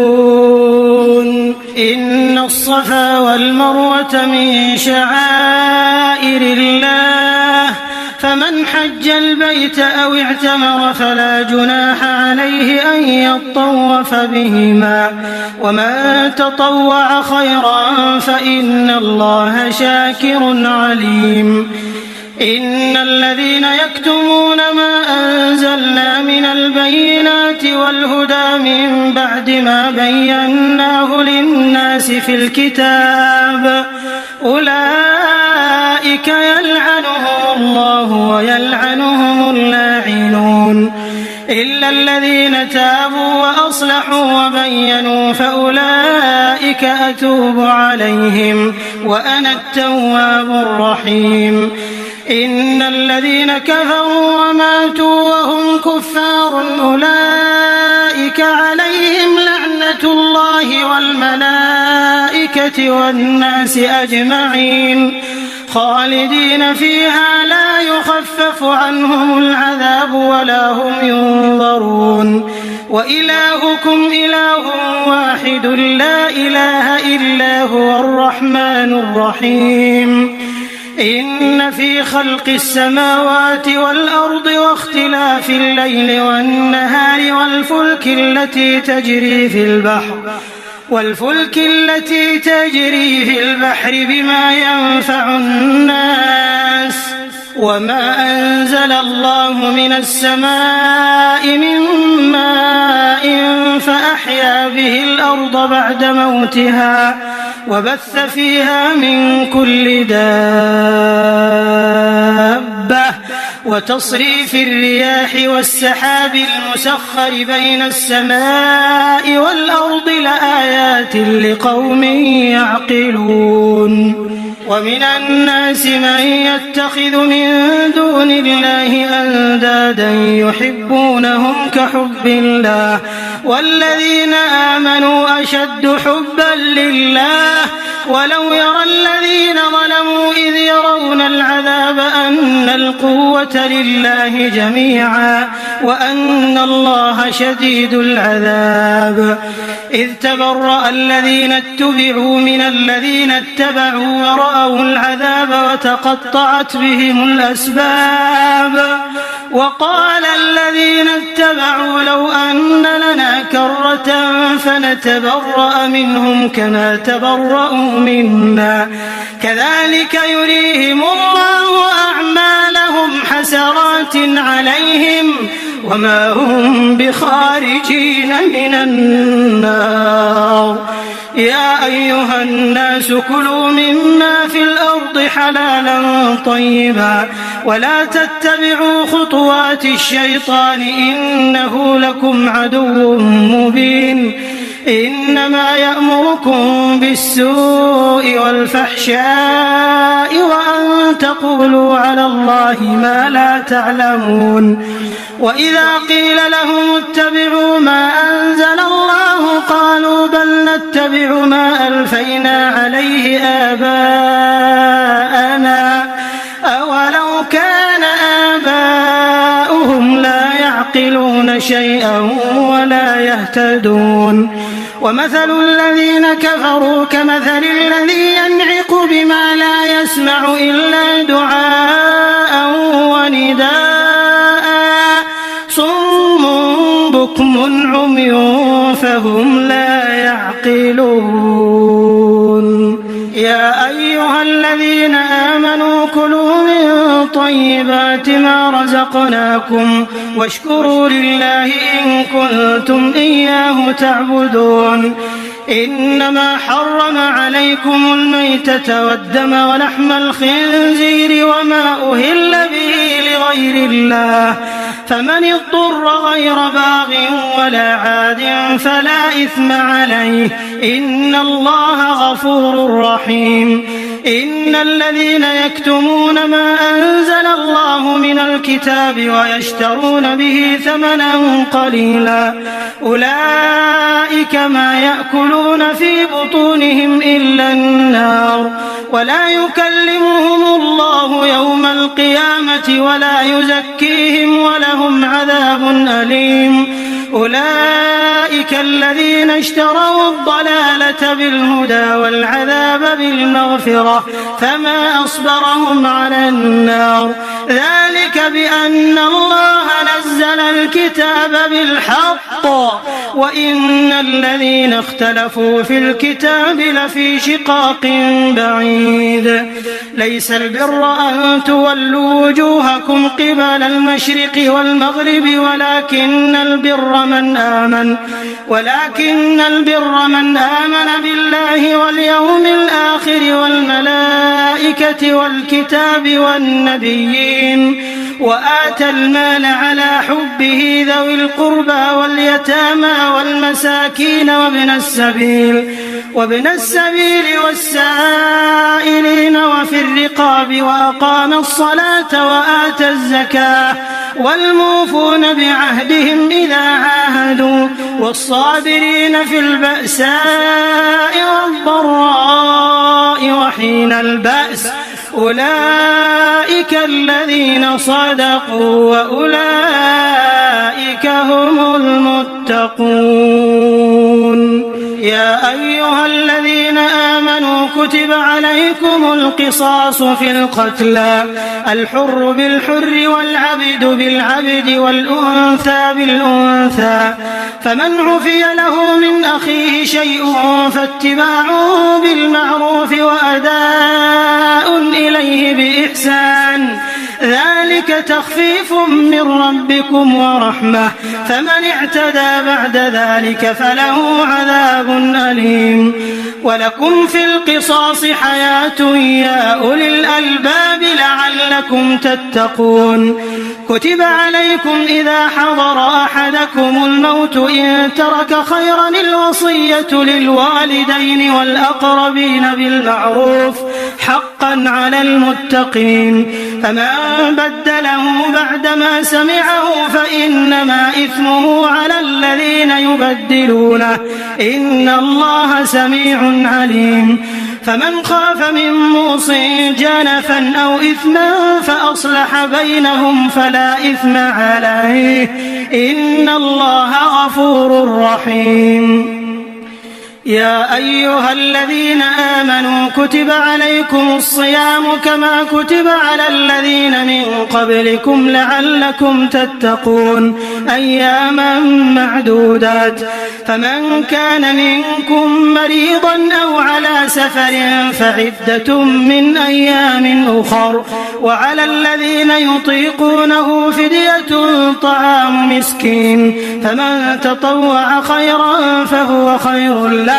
إن الصفا والمروة من شعائر الله فمن حج البيت أو اعتمر فلا جناح عليه أن يطوف بهما ومن تطوع خيرا فإن الله شاكر عليم إن الذين يكتمون ما أنزلنا من البينات والهدى من بعد ما بيناه للناس في الكتاب أولئك يلعنهم الله ويلعنهم اللاعنون إلا الذين تابوا وأصلحوا وبينوا فأولئك أتوب عليهم وأنا التواب الرحيم إن الذين كفروا وماتوا وهم كفار أولئك عليهم لعنة الله والملائكة والناس أجمعين خالدين فيها لا يخفف عنهم العذاب ولا هم ينظرون وإلهكم إله واحد لا إله إلا هو الرحمن الرحيم إن في خلق السماوات والأرض واختلاف الليل والنهار والفلك التي تجري في البحر بما ينفع الناس وما أنزل الله من السماء من ماء فأحيا به الأرض بعد موتها وبث فيها من كل دابة وتصريف الرياح والسحاب المسخر بين السماء والأرض لآيات لقوم يعقلون ومن الناس من يتخذ من دون الله أندادا يحبونهم كحب الله والذين آمنوا أشد حبا لله ولو يرى الذين ظلموا إذ يرون العذاب أن القوة لله جميعا وأن الله شديد العذاب إذ تبرأ الذين اتبعوا من الذين اتبعوا ورأوا العذاب وتقطعت بهم الأسباب وقال الذين اتبعوا لو أن لنا كرة فنتبرأ منهم كما تبرأوا منا كذلك يريهم الله أعمالهم حسرات عليهم وما هم بخارجين من النار يا أيها الناس كلوا مما في الأرض حلالا طيبا ولا تتبعوا خطوات الشيطان إنه لكم عدو مبين إنما يأمركم بالسوء والفحشاء وأن تقولوا على الله ما لا تعلمون وإذا قيل لهم اتبعوا ما أنزل الله قالوا بل نتبع ما ألفينا عليه آباءنا أولو كان آباؤهم لا يعقلون شيئا ولا يهتدون ومثل الذين كفروا كمثل الذي ينعق بما لا يسمع إلا دعاء ونداء صم بكم عمي فهم لا يعقلون يا أيها الذين آمنوا كلوا من طيبات ما رزقناكم واشكروا لله إن كنتم إياه تعبدون. إنما حرم عليكم الميتة والدم ولحم الخنزير وما أهل به لغير الله، فمن اضطر غير باغ ولا عاد فلا إثم عليه، إن الله غفور رحيم. إن الذين يكتمون ما أنزل الله من الكتاب ويشترون به ثمنا قليلا أولئك ما يأكلون في بطونهم إلا النار، ولا يكلمهم الله يوم القيامة ولا يزكيهم ولهم عذاب أليم. أولئك الذين اشتروا الضلالة بالهدى والعذاب بالمغفرة فما أصبرهم على النار، ذلك بأن الله نزل الكتاب بالحق وإن الذين اختلفوا في الكتاب لفي شقاق بعيد. ليس البر أن تولوا وجوهكم قبل المشرق والمغرب ولكن البر من آمن بالله واليوم الآخر والملائكة والكتاب والنبيين وآتى المال على حبه ذوي القربى واليتامى والمساكين وابن السبيل والسائلين وفي الرقاب وأقام الصلاة وآتى الزكاة والموفون بعهدهم إذا عاهدوا والصابرين في البأساء والضراء وحين البأس، أولئك الذين صدقوا وأولئك هم المتقون. يا أيها الذين آمنوا كتب عليكم القصاص في القتلى، الحر بالحر والعبد بالعبد والأنثى بالأنثى، فمن عفي له من أخيه شيء فاتباع بالمعروف وأداء إليه بإحسان، ذلك تخفيف من ربكم ورحمة، فمن اعتدى بعد ذلك فله عذاب أليم. ولكم في القصاص حياة يا أولي الألباب لعلكم تتقون. كتب عليكم إذا حضر أحدكم الموت إن ترك خيرا الوصية للوالدين والأقربين بالمعروف حقا على المتقين، فمن بدله بعدما سمعه فإنما إثمه على الذين يبدلونه، إن الله سميع عليم. فمن خاف من موص جنفا أو إثما فأصلح بينهم فلا إثم عليه، إن الله غفور رحيم. يا أيها الذين آمنوا كتب عليكم الصيام كما كتب على الذين من قبلكم لعلكم تتقون، أياما معدودات، فمن كان منكم مريضا أو على سفر فعدة من أيام أخر، وعلى الذين يطيقونه فدية طعام مسكين، فمن تطوع خيرا فهو خير له،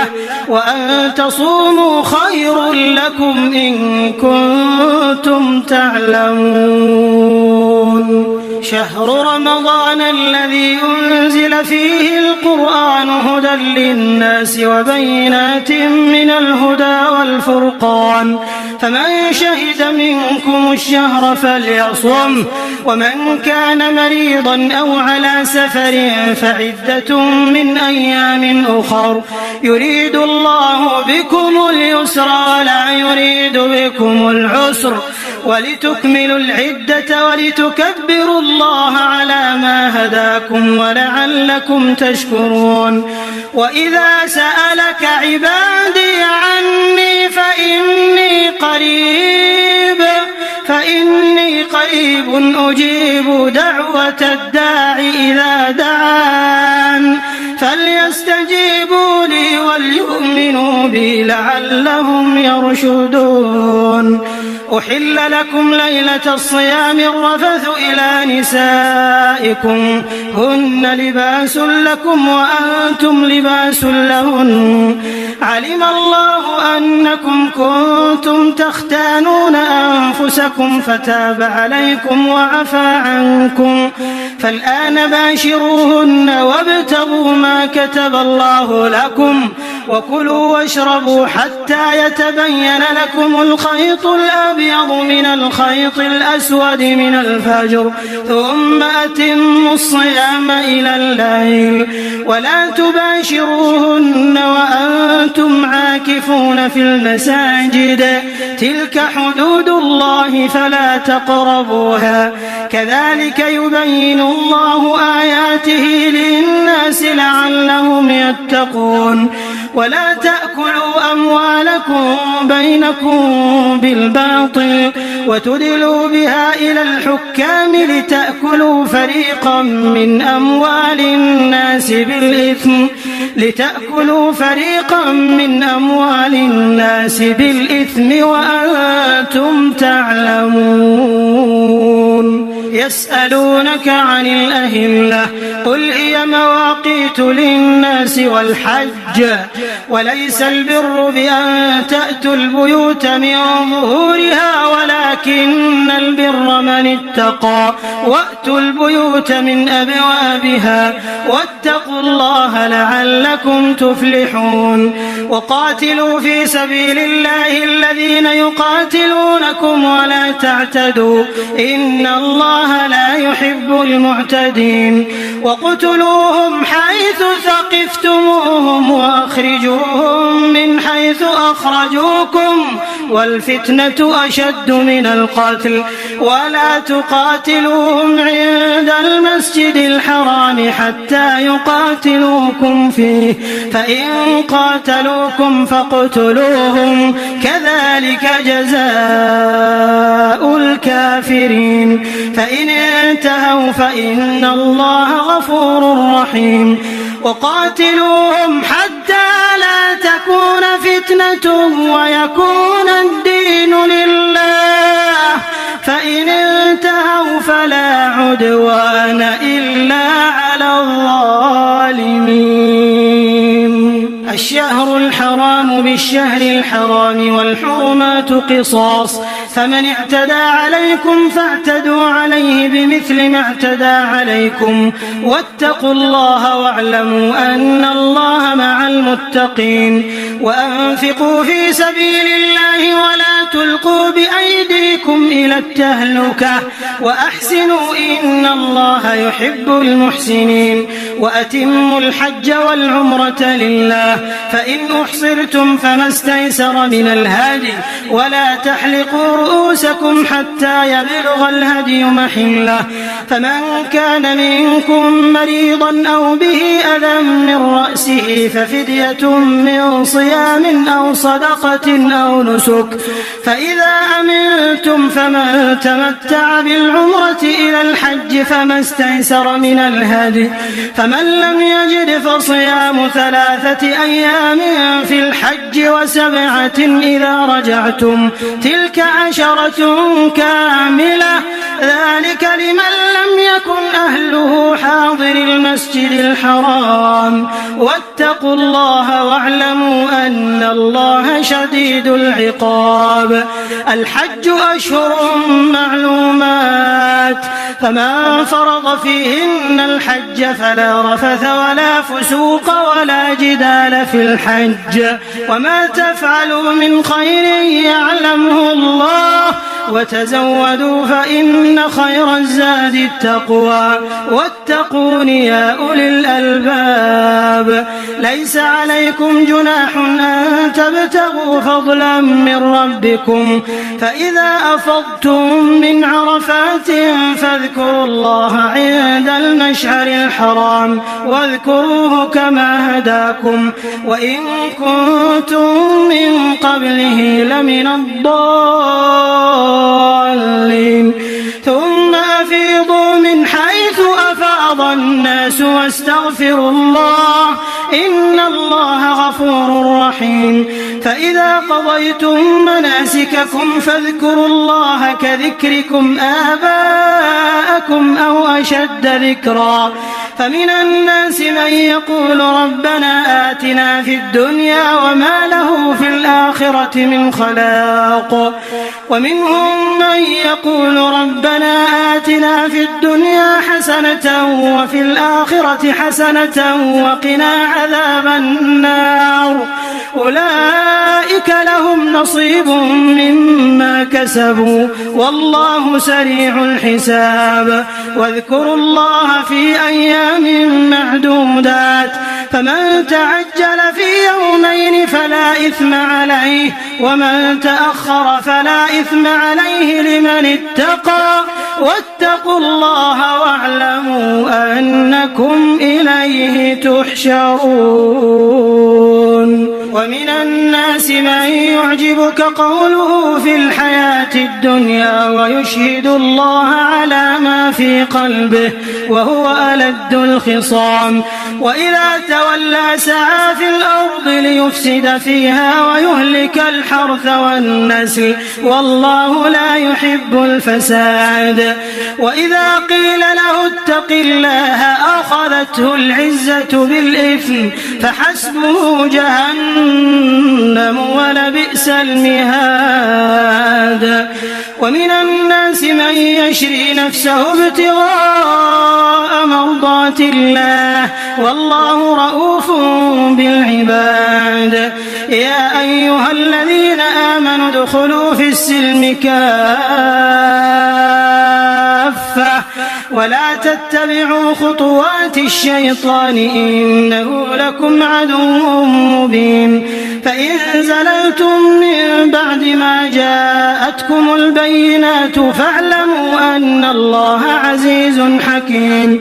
وأن تصوموا خير لكم إن كنتم تعلمون. شهر رمضان الذي أنزل فيه القرآن هدى للناس وبينات من الهدى والفرقان، فمن شهد منكم الشهر فليصم، ومن كان مريضا أو على سفر فعدة من أيام أخر، يريد الله بكم اليسر ولا يريد بكم العسر، ولتكملوا العدة ولتكبروا الله على ما هداكم ولعلكم تشكرون. وإذا سألك عبادي عني فإني قريب أجيب دعوة الداع إذا دعان، فليستجيبوا لي وليؤمنوا بي لعلهم يرشدون. أحل لكم ليلة الصيام الرفث إلى نسائكم هن لباس لكم وأنتم لباس لهن علم الله أنكم كنتم تختانون أنفسكم فتاب عليكم وعفى عنكم فالآن باشروهن وابتغوا ما كتب الله لكم وكلوا واشربوا حتى يتبين لكم الخيط الأبيض من الخيط الأسود من الفجر ثم أتموا الصيام إلى الليل ولا تباشروهن وأنتم عاكفون في المساجد تلك حدود الله فلا تقربوها كذلك يبين الله آياته للناس لعلهم يتقون ولا تأكلوا أموالكم بينكم بالباطل وتدلوا بها إلى الحكام لتأكلوا فريقا من أموال الناس بالإثم وأنتم تعلمون يسألونك عن الأهلة قل هي مواقيت للناس والحج وليس البر بأن تأتوا البيوت من ظهورها ولكن البر من اتقى وأتوا البيوت من أبوابها واتقوا الله لعلكم تفلحون وقاتلوا في سبيل الله الذين يقاتلونكم ولا تعتدوا إن الله لا يحب المعتدين وقتلوهم حيث ثقفتموهم وأخرجوهم من حيث أخرجوكم والفتنة أشد من القتل ولا تقاتلوهم عند المسجد الحرام حتى يقاتلوكم فيه فإن قاتلوكم فاقتلوهم كذلك جزاء الكافرين فإن انتهوا فإن الله غفور رحيم وقاتلوهم حتى لا تكون فتنة ويكون الدين لله فإن انتهوا فلا عدوان إلا على الظالمين الشهر الحرام بالشهر الحرام والحرمات قصاص فمن اعتدى عليكم فاعتدوا عليه بمثل ما اعتدى عليكم واتقوا الله واعلموا أن الله مع المتقين وأنفقوا في سبيل الله ولا تلقوا بأيديكم إلى التهلكة وأحسنوا إن الله يحب المحسنين وأتموا الحج والعمرة لله فإن أحصرتم فما استيسر من الهدي ولا تحلقوا رؤوسكم حتى يبلغ الهدي محله فمن كان منكم مريضا أو به أذى من رأسه ففدية من صيام أو صدقة أو نسك فإذا أمنتم فمن تمتع بالعمرة إلى الحج فما استيسر من الهدي فمن لم يجد فصيام 3 أيام في الحج و7 إذا رجعتم تلك 10 كاملة ذلك لمن لم يكن أهله حاضر المسجد الحرام واتقوا الله واعلموا أن الله شديد العقاب الحج أشهر معلومات فمن فرض فيهن الحج فلا رفث ولا فسوق ولا جدال في الحج وما تفعلوا من خير يعلمه الله وتزودوا فإن خير الزاد التقوى واتقون يا أولي الألباب ليس عليكم جناح أن تبتغوا فضلا من ربكم فإذا أفضتم من عرفات فاذكروا الله عند المشعر الحرام واذكروه كما هداكم وإن كنتم من قبله لمن الضالين ثم أفيضوا من حيث أفاض الناس واستغفروا الله إن الله غفور رحيم. فإذا قضيتم مناسككم فاذكروا الله كذكركم آباءكم أو أشد ذكرا. فمن الناس من يقول ربنا آتنا في الدنيا وما له في الآخرة من خلاق، ومنهم من يقول ربنا آتنا في الدنيا حسنة وفي الآخرة حسنة وقنا عذاب النار. أولئك لهم نصيب مما كسبوا والله سريع الحساب. واذكروا الله في أيام معدودات، فمن تعجل في يومين فلا إثم عليه، ومن تأخر فلا إثم عليه لمن اتقى. واتقوا الله واعلموا أنكم إليه تحشرون. ومن الناس من يعجبك قوله في الحياة الدنيا ويشهد الله على ما في قلبه وهو ألد الخصام. وإذا تولى سعى في الأرض ليفسد فيها ويهلك الحرث والنسل والله لا يحب الفساد. وإذا قيل له اتق الله أخذته العزة بالإثم فحسبه جهنم ولبئس المهاد. ومن الناس من يشري نفسه ابتغاء مرضات الله والله رؤوف بالعباد. يا أيها الذين آمنوا ادخلوا في السلم كافة ولا تتبعوا خطوات الشيطان إنه لكم عدو مبين. فإن زللتم من بعد ما جاءتكم البينات فاعلموا أن الله عزيز حكيم.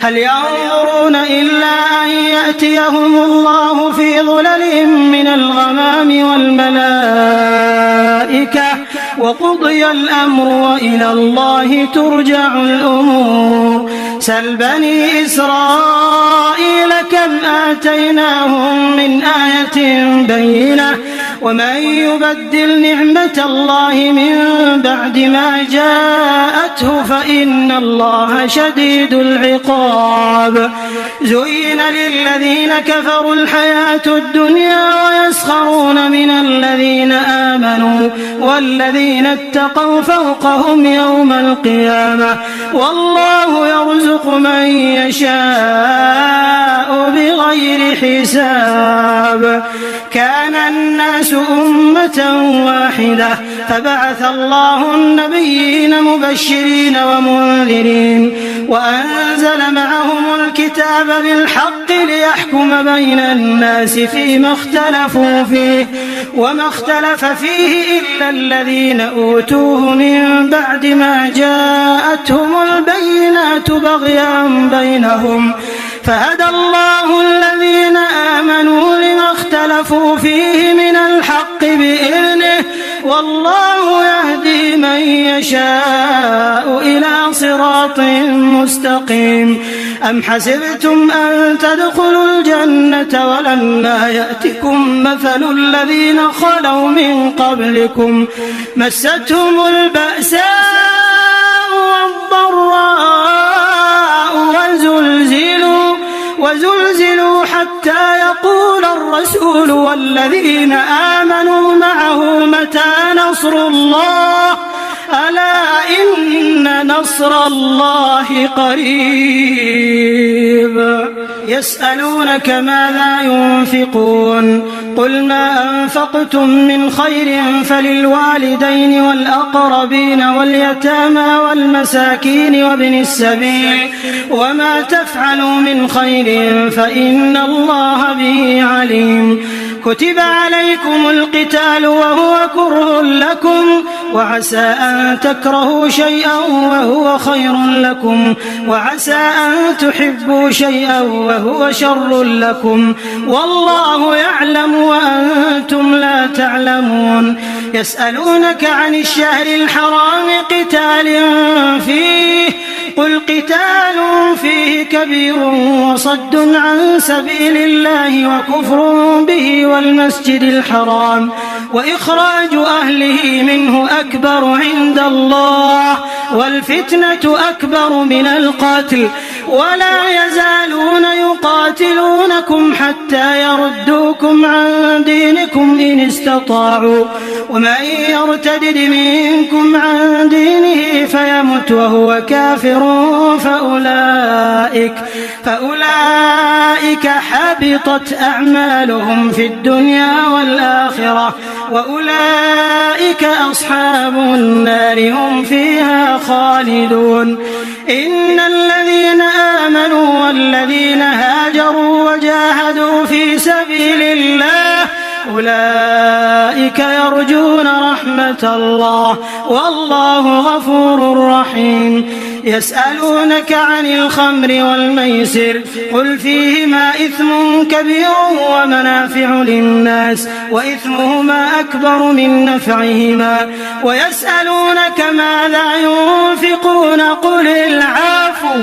هل ينظرون إلا أن يأتيهم الله في ظلل من الغمام والملائكة وقضي الأمر وإلى الله ترجع الأمور. سل بني إسرائيل كم آتيناهم من آية بينة ومن يبدل نعمة الله من بعد ما جاءته فإن الله شديد العقاب. زين للذين كفروا الحياة الدنيا ويسخرون من الذين آمنوا والذين اتقوا فوقهم يوم القيامة والله يرزق من يشاء بغير حساب. كان الناس أمة واحدة فبعث الله النبيين مبشرين ومنذرين وأنزل معهم الكتاب بالحق ليحكم بين الناس فيما اختلفوا فيه وما اختلف فيه إلا الذين أوتوه من بعد ما جاءتهم البينات بغيا بينهم فهدى الله الذين آمنوا لما اختلفوا فيه من الحق بإذنه والله يهدي من يشاء إلى صراط مستقيم. أم حسبتم أن تدخلوا الجنة ولما يأتكم مثل الذين خلوا من قبلكم مستهم البأساء والضراء وزلزلوا حتى يقول الرسول والذين آمنوا معه متى نصر الله ألا إن نصر الله قريب. يسألونك ماذا ينفقون قل ما أنفقتم من خير فللوالدين والأقربين واليتامى والمساكين وابن السبيل وما تفعلوا من خير فإن الله به عليم. كتب عليكم القتال وهو كره لكم وعسى أن تكرهوا شيئا وهو خير لكم وعسى أن تحبوا شيئا وهو شر لكم والله يعلم وأنتم لا تعلمون. يسألونك عن الشهر الحرام قتال فيه قل قتال فيه كبير وصد عن سبيل الله وكفر به والمسجد الحرام وإخراج أهله منه أكبر عند الله والفتنة أكبر من القتل ولا يزالون يقاتلونكم حتى يردوكم عن دينكم إن استطاعوا ومن يرتدد منكم عن دينه فيمت وهو كافر فأولئك حبطت أعمالهم في الدنيا والآخرة وأولئك أصحاب النار هم فيها خالدون إن الذين آمنوا والذين هاجروا وجاهدوا في سبيل الله أولئك يرجون رحمة الله والله غفور رحيم يسألونك عن الخمر والميسر قل فيهما إثم كبير ومنافع للناس وإثمهما أكبر من نفعهما ويسألونك ماذا ينفقون قل العفو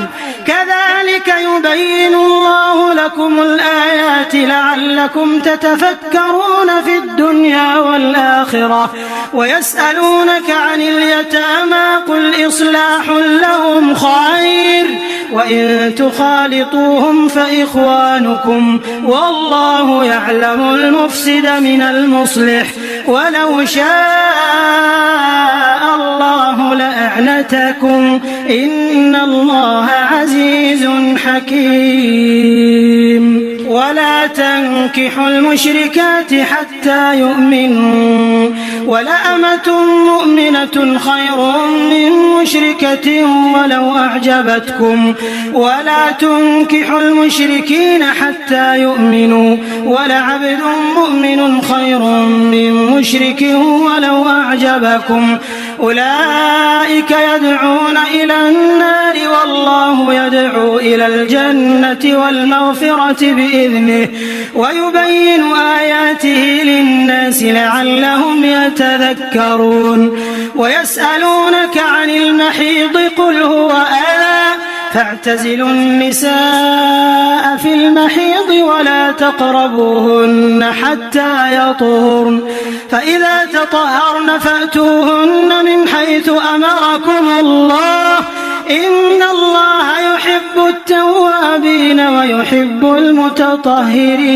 كذلك يبين الله لكم الآيات لعلكم تتفكرون في الدنيا والآخرة ويسألونك عن اليتامى قل إصلاح لهم خير وإن تخالطوهم فإخوانكم والله يعلم المفسد من المصلح ولو شاء الله لأعنتكم إن الله عزيز حكيم ولا تنكحوا المشركات حتى يؤمنوا ولأمة مؤمنة خير من مشركة ولو أعجبتكم ولا تنكحوا المشركين حتى يؤمنوا ولعبد مؤمن خير من مشرك ولو أعجبكم أولئك يدعون إلى النار والله يدعو إلى الجنة والمغفرة بإذنه ويبين آياته للناس لعلهم يتذكرون ويسألونك عن المحيض قل هو أذى فاعتزلوا النساء في المحيض ولا تقربوهن حتى يطهرن فإذا تطهرن فأتوهن من حيث أمركم الله إن الله يحب التوابين ويحب المتطهرين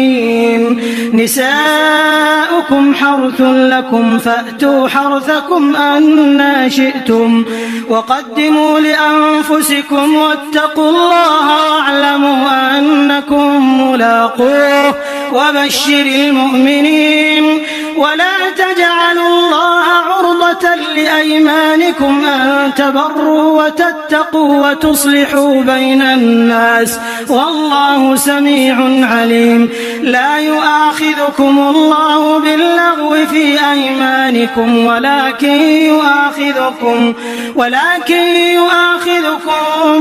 نساؤكم حرث لكم فأتوا حرثكم أنى شئتم وقدموا لأنفسكم واتقوا الله واعلموا أنكم ملاقوه وبشر المؤمنين ولا تجعلوا الله عرضة لأيمانكم أن تبروا وتتقوا وتصلحوا بين الناس والله سميع عليم لا يؤاخذكم الله باللغو في أيمانكم ولكن يؤاخذكم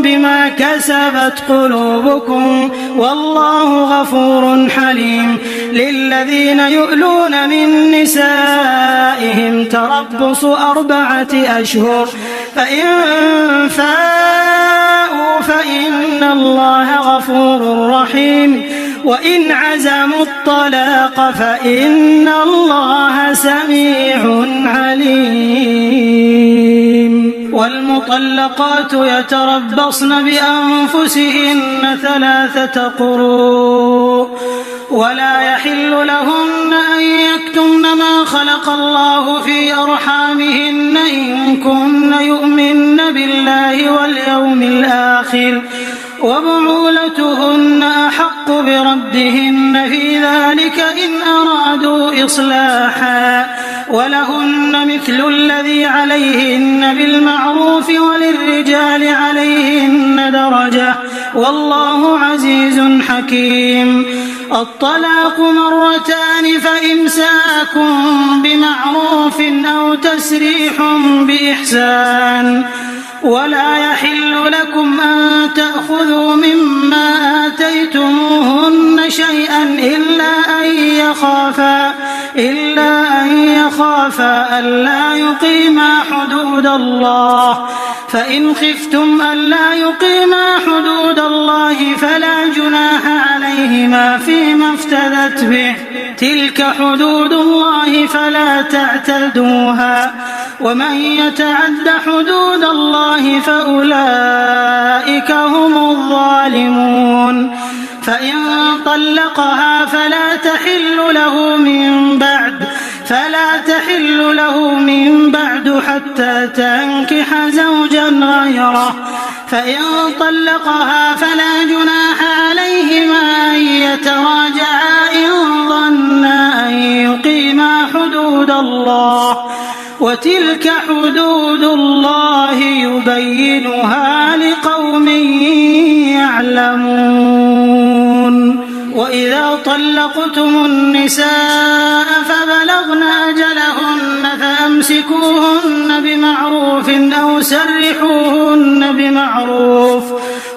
بما كسبت قلوبكم والله غفور حليم للذين يؤلون من نسائهم تربص 4 أشهر فإن فاءوا فإن الله غفور رحيم وإن عزموا الطلاق فإن الله سميع عليم والمطلقات يتربصن بأنفسهن 3 قروء ولا يحل لهن أن يكتمن ما خلق الله في أرحامهن إن كن يؤمن بالله واليوم الآخر وبعولتهن أحق بردهن في ذلك إن أرادوا إصلاحا ولهن مثل الذي عليهن بالمعروف وللرجال عليهن درجة والله عزيز حكيم الطلاق 2 فإمساك بمعروف أو تسريح بإحسان ولا يحل لكم أن تأخذوا مما آتيتموهن شيئا إلا أن إلا أن يخافا ألا يقيما حدود الله، فإن خفتم ألا يقيما حدود الله فلا جناح عليهما فيما افتدت به، تلك حدود الله فلا تعتدوها، ومن يتعد حدود الله فأولئك هم الظالمون. فإن طلقها فلا تحل له من بعد حتى تنكح زوجا غيره، فإن طلقها فلا جناح عليهما أن يتراجعا إن ظنا أن يقيما حدود الله، وتلك حدود الله يبينها لقوم يعلمون. وإذا طلقتم النساء فبلغن أجلهن فأمسكوهن بمعروف أو سرحوهن بمعروف،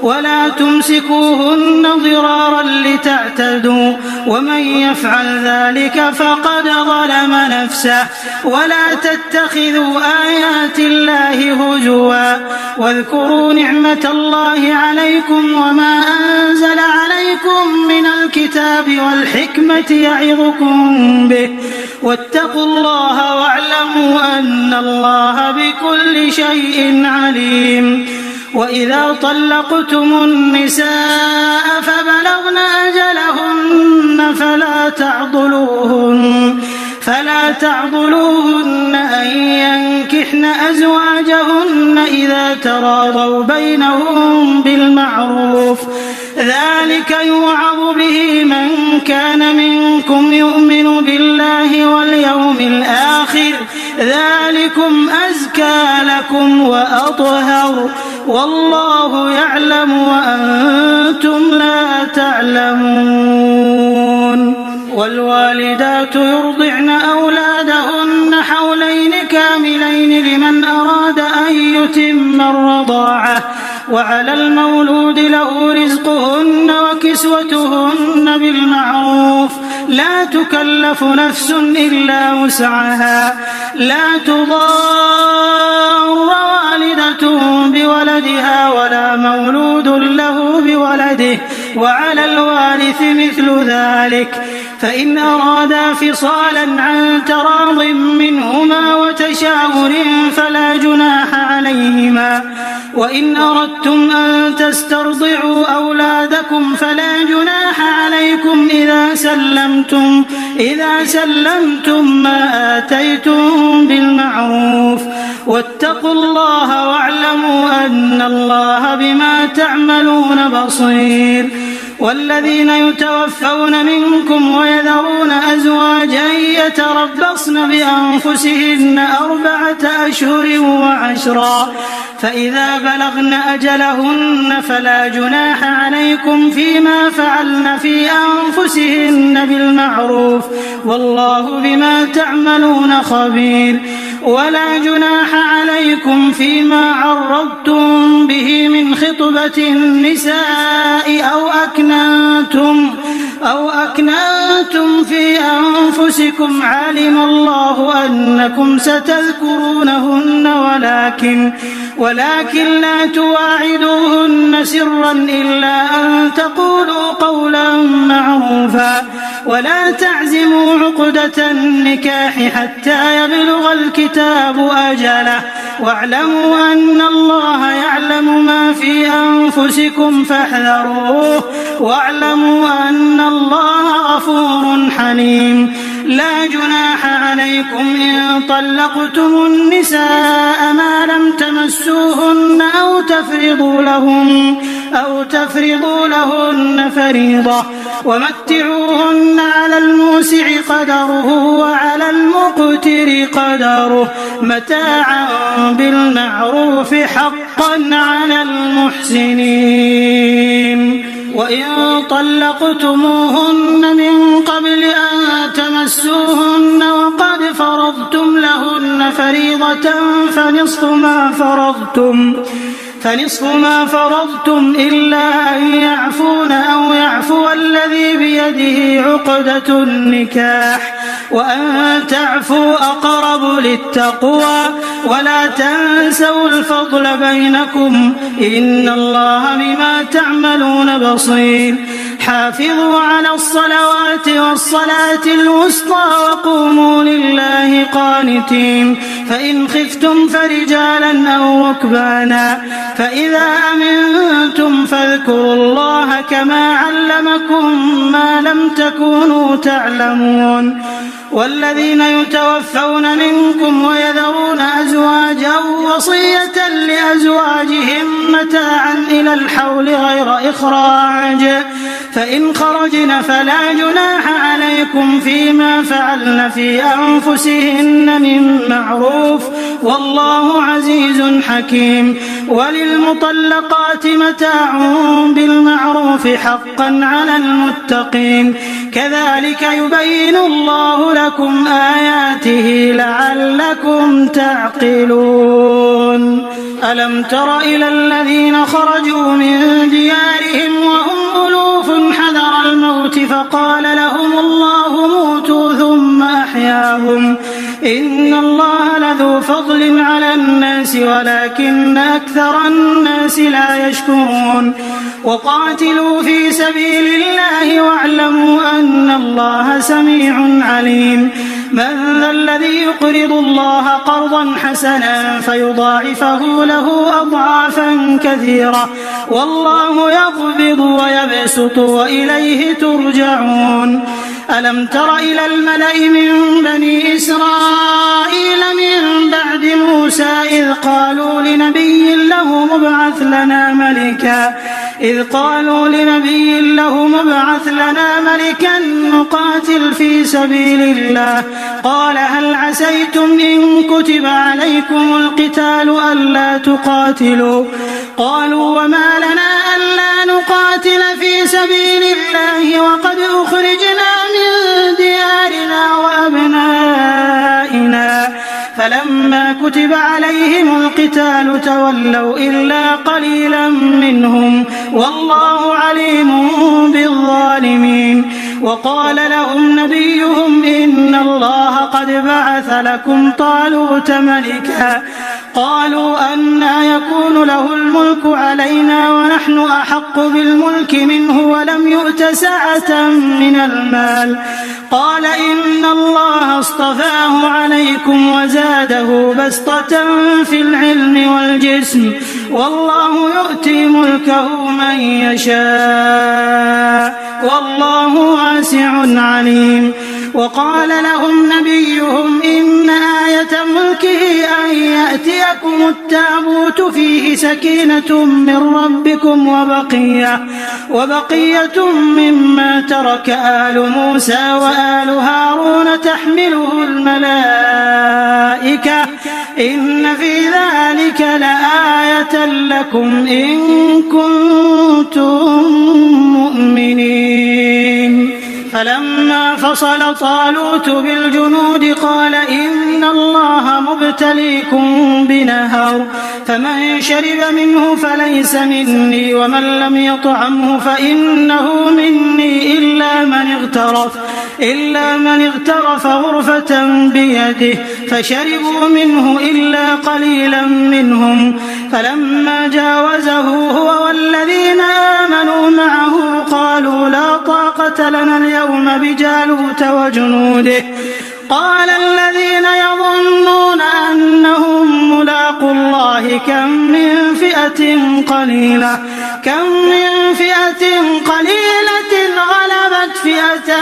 ولا تمسكوهن ضرارا لتعتدوا، ومن يفعل ذلك فقد ظلم نفسه. ولا تتخذوا آيات الله هزوا، واذكروا نعمة الله عليكم وما أنزل عليكم من الكتاب والحكمة يعظكم به، واتقوا الله واعلموا أن الله بكل شيء عليم. وإذا طلقتم النساء فبلغن أجلهن فلا تعضلوهن أن ينكحن أزواجهن إذا تراضوا بينهم بالمعروف، ذلك يوعظ به من كان منكم يؤمن بالله واليوم الآخر، ذلكم أزكى لكم وأطهر، والله يعلم وأنتم لا تعلمون. والوالدات يرضعن أولادهن حولين كاملين لمن أراد أن يتم الرضاعة، وعلى المولود له رزقهن وكسوتهن بالمعروف، لا تكلف نفس إلا وسعها، لا تضار والدة بولدها ولا مولود له بولده، وعلى الوارث مثل ذلك، فإن أرادا فصالا عن تراض منهما وتشاور فلا جناح عليهما. وإن أردتم أن تسترضعوا أولادكم فلا جناح عليكم إذا سلمتم ما آتيتم بالمعروف، واتقوا الله واعلموا أن الله بما تعملون بصير. والذين يتوفون منكم ويذرون أزواجا يتربصن بأنفسهن 4 أشهر و10، فإذا بلغن أجلهن فلا جناح عليكم فيما فعلن في أنفسهن بالمعروف، والله بما تعملون خبير. ولا جناح عليكم فيما عرضتم به من خطبة النساء أو أكننتم في أنفسكم، علم الله أنكم ستذكرونهن ولكن لا تواعدوهن سرا إلا أن تقولوا قولا معروفا، ولا تعزموا عقدة النكاح حتى يبلغ الكتاب أجله، واعلموا أن الله يعلم ما في أنفسكم فاحذروه، واعلموا أن الله غفور حليم. لا جناح عليكم إن طلقتم النساء ما لم تمسوهن أو تفرضوا لهن فريضة، ومتعوهن على الموسع قدره وعلى المقتر قدره متاعا بالمعروف حقا على المحسنين. وإن طلقتموهن من قبل أن تمسوهن وقد فرضتم لهن فريضة فنصف ما فرضتم إلا أن يعفون أو يعفو الذي بيده عقدة النكاح، وأن تعفوا أقرب للتقوى ولا تنسوا الفضل بينكم إن الله بما تعملون بصير حافظوا على الصلوات والصلاة الوسطى وقوموا لله قانتين فإن خفتم فرجالا أو ركبانا فإذا أمنتم فاذكروا الله كما علمكم ما لم تكونوا تعلمون والذين يتوفون منكم ويذرون أزواجا وصية لأزواجهم متاعا إلى الحول غير إخراج فإن خرجن فلا جناح عليكم فيما فعلن في أنفسهن من معروف والله عزيز حكيم وللمطلقات متاع بالمعروف حقا على المتقين كذلك يبين الله لكم آياته لعلكم تعقلون ألم تر إلى الذين خرجوا من ديارهم وهم ألوف حذر الموت فقال لهم الله موتوا ثم أحياهم إن الله لذو فضل على الناس ولكن أكثر الناس لا يشكرون وقاتلوا في سبيل الله واعلموا أن الله سميع عليم من ذا الذي يقرض الله قرضا حسنا فيضاعفه له أضعافا كثيرة والله يقبض ويبسط وإليه ترجعون ألم تر إلى الملأ من بني إسرائيل من بعد موسى إذ قالوا لنبي له مبعث لنا ملكا نقاتل في سبيل الله قال هل عسيتم إن كتب عليكم القتال ألا تقاتلوا قالوا وما لنا ألا نقاتل في سبيل الله وقد أخرجنا من ديارنا وأبنائنا فلما كتب عليهم القتال تولوا إلا قليلا منهم والله عليم بالظالمين وقال لهم نبيهم إن الله قد بعث لكم طالوت ملكا قالوا أنى يكون له الملك علينا ونحن أحق بالملك منه ولم يؤت سعة من المال قال إن الله اصطفاه عليكم وزاده بسطة في العلم والجسم والله يؤتي ملكه من يشاء والله واسع عليم وقال لهم نبيهم إن آية ملكه أن يأتيكم التابوت فيه سكينة من ربكم وبقية مما ترك آل موسى وآل هارون تحمله الملائكة إن في ذلك لآية لكم إن كنتم مؤمنين فلما فصل طالوت بالجنود قال إن الله مبتليكم بنهر فمن شرب منه فليس مني ومن لم يطعمه فإنه مني إلا من اغترف غرفة بيده فشربوا منه إلا قليلا منهم فلما جاوزه هو والذين آمنوا معه قالوا لا طاقة لنا اليوم بجالوت وجنوده قال الذين يظنون أنهم ملاقوا الله كم من فئة قليلة غلبت فئة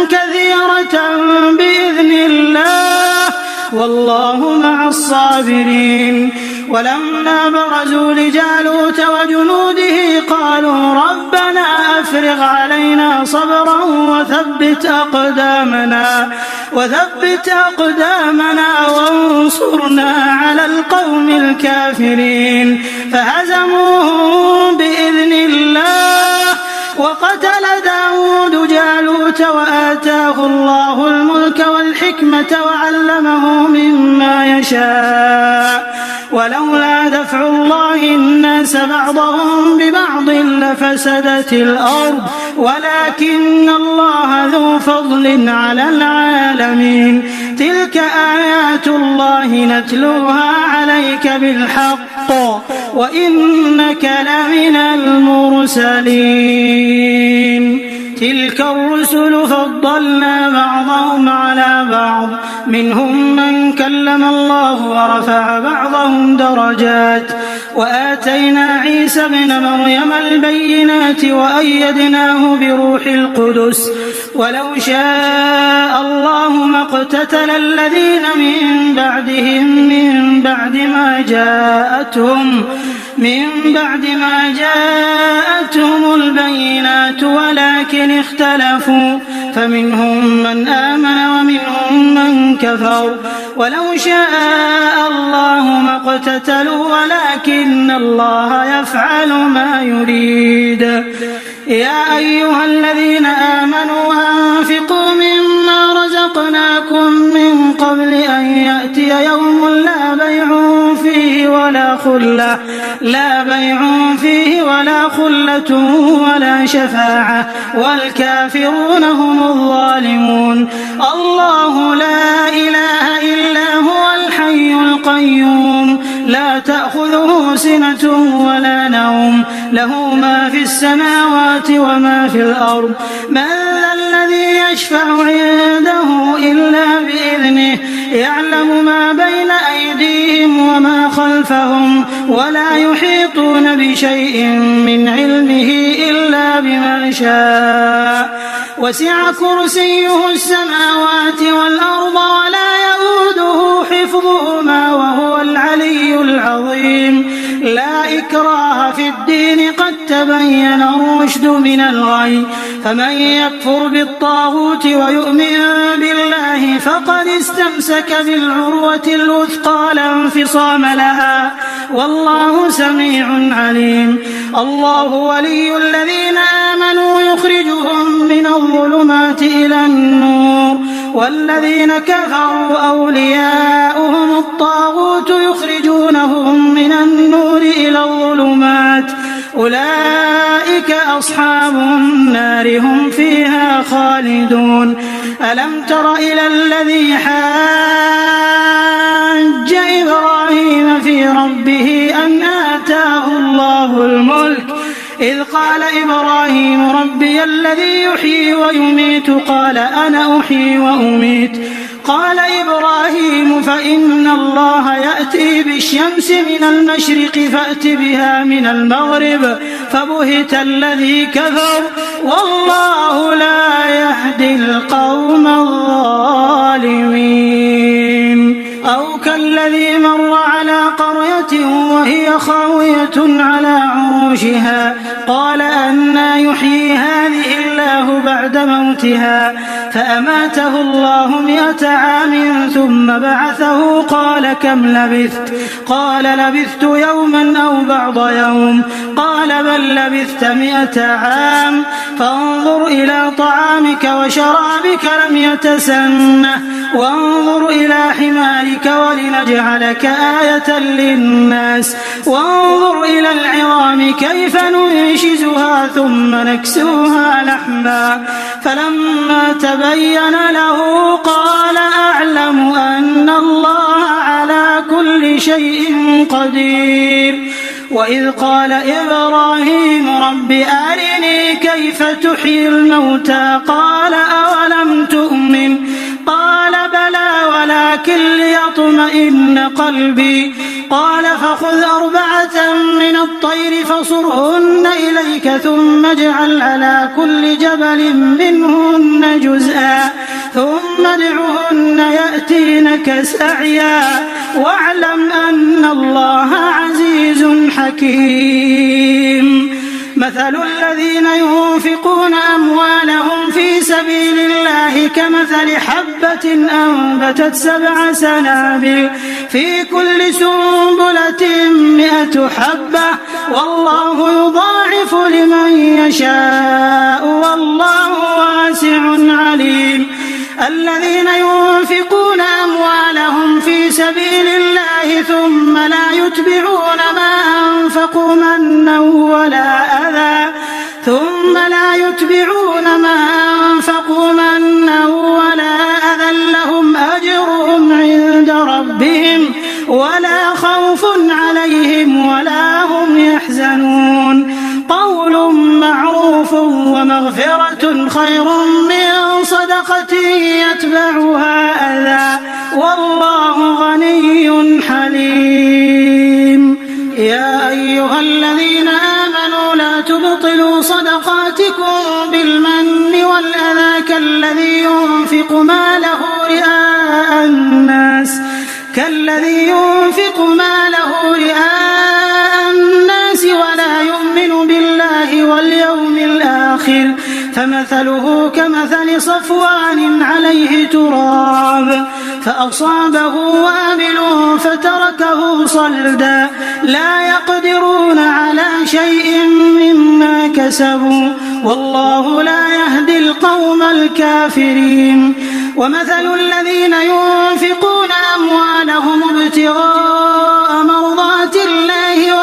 كثيرة بإذن الله والله مع الصابرين ولما برزوا لجالوت وجنوده قالوا ربنا أفرغ علينا صبرا وثبت أقدامنا وانصرنا على القوم الكافرين فهزموهم بإذن الله وقتل داود جالوت وآتاه الله الملك والحكمة وعلمه مما يشاء ولولا دفع الله الناس بعضهم ببعض لفسدت الأرض ولكن الله ذو فضل على العالمين. تلك آيات الله نتلوها عليك بالحق وإنك لمن المرسلين. تلك الرسل فضلنا بعضهم على بعض، منهم من كلم الله ورفع بعضهم درجات، وآتينا عيسى ابن مريم البينات وأيدناه بروح القدس. ولو شاء الله ما اقتتل الذين من بعدهم من بعد ما جاءتهم البينات ولكن اختلفوا، فمنهم من آمن ومنهم من كفر. ولو شاء الله ما اقتتلوا ولكن الله يفعل ما يريد. يا أيها الذين آمنوا أنفقوا مما رزقناكم من قبل أن يأتي يوم لا بيع فيه ولا خلة ولا شفاعة والكافرون هم الظالمون. الله لا إله إلا هو الحي القيوم لا تأخذه سنة ولا نوم، له ما في السماوات وما في الأرض. من ذا الذي يشفع عنده إلا بإذنه، يعلم ما بين أيديهم وما خلفهم، ولا يحيطون بشيء من علمه إلا بما شاء. وسع كرسيه السماوات والأرض ولا يؤوده حفظهما وهو العلي العظيم. لا إكراه في الدين قد تبين الرشد من الغي، فمن يكفر بالطاغوت ويؤمن بالله فقد استمسك بالعروة الوثقى لا انفصام لها، والله سميع عليم. الله ولي الذين آمنوا يخرجهم من الظلمات إلى النور، والذين كفروا أولياؤهم الطاغوت يخرجونهم من النور إلى الظلمات، أولئك أصحاب النار هم فيها خالدون. ألم تر إلى الذي حاج إبراهيم في ربه أن آتاه الله الملك، إذ قال إبراهيم ربي الذي يحيي ويميت قال أنا أحيي وأميت. قال إبراهيم فإن الله يأتي بالشمس من المشرق فأت بها من المغرب، فبهت الذي كفر والله لا يهدي القوم الظالمين. أو كالذي مر على قرية وهي خاوية على عروشها قال أنى يحيي هذه الله بعد موتها، فأماته الله 100 عام ثم بعثه قال كم لبثت؟ قال لبثت يوما أو بعض يوم، قال بل لبثت 100 عام. فانظر إلى طعامك وشرابك لم يتسنه، وانظر إلى حمارك ولنجعلك آية للناس، وانظر إلى العظام كيف ننشزها ثم نكسوها لحما. فلما تبين له قال أعلم أن الله على كل شيء قدير. وإذ قال إبراهيم رب أرني كيف تحيي الموتى قال أولم تؤمن قال بلى ولكن ليطمئن قلبي. قال فخذ 4 من الطير فصرهن إليك ثم اجعل على كل جبل منهن جزءا ثم ادعهن يأتينك سعيا واعلم أن الله عزيز حكيم. مثل الذين ينفقون أموالهم في سبيل الله كمثل حبة أنبتت 7 سنابل في كل سنبلة 100 حبة والله يضاعف لمن يشاء والله واسع عليم. الذين ينفقون أموالهم في سبيل الله ثم لا يتبعون ما أنفقوا منا ولا أذى يتبعون ما أنفقوا منا ولا أذى لهم أجرهم عند ربهم ولا خوف عليهم ولا هم يحزنون قول معروف ومغفرة خير من صدقة يتبعها أذى والله غني حليم. يا أيها الذين آمنوا لا تبطلوا صدقاتكم بالمن والأذى كالذي ينفق ماله رئاء الناس ولا يؤمن بالله واليوم الآخر فمثله كمثل صفوان عليه تراب فأصابه وابل فتركه صلدا لا يقدرون على شيء مما كسبوا والله لا يهدي القوم الكافرين. ومثل الذين ينفقون أموالهم ابتغاء مرضات الله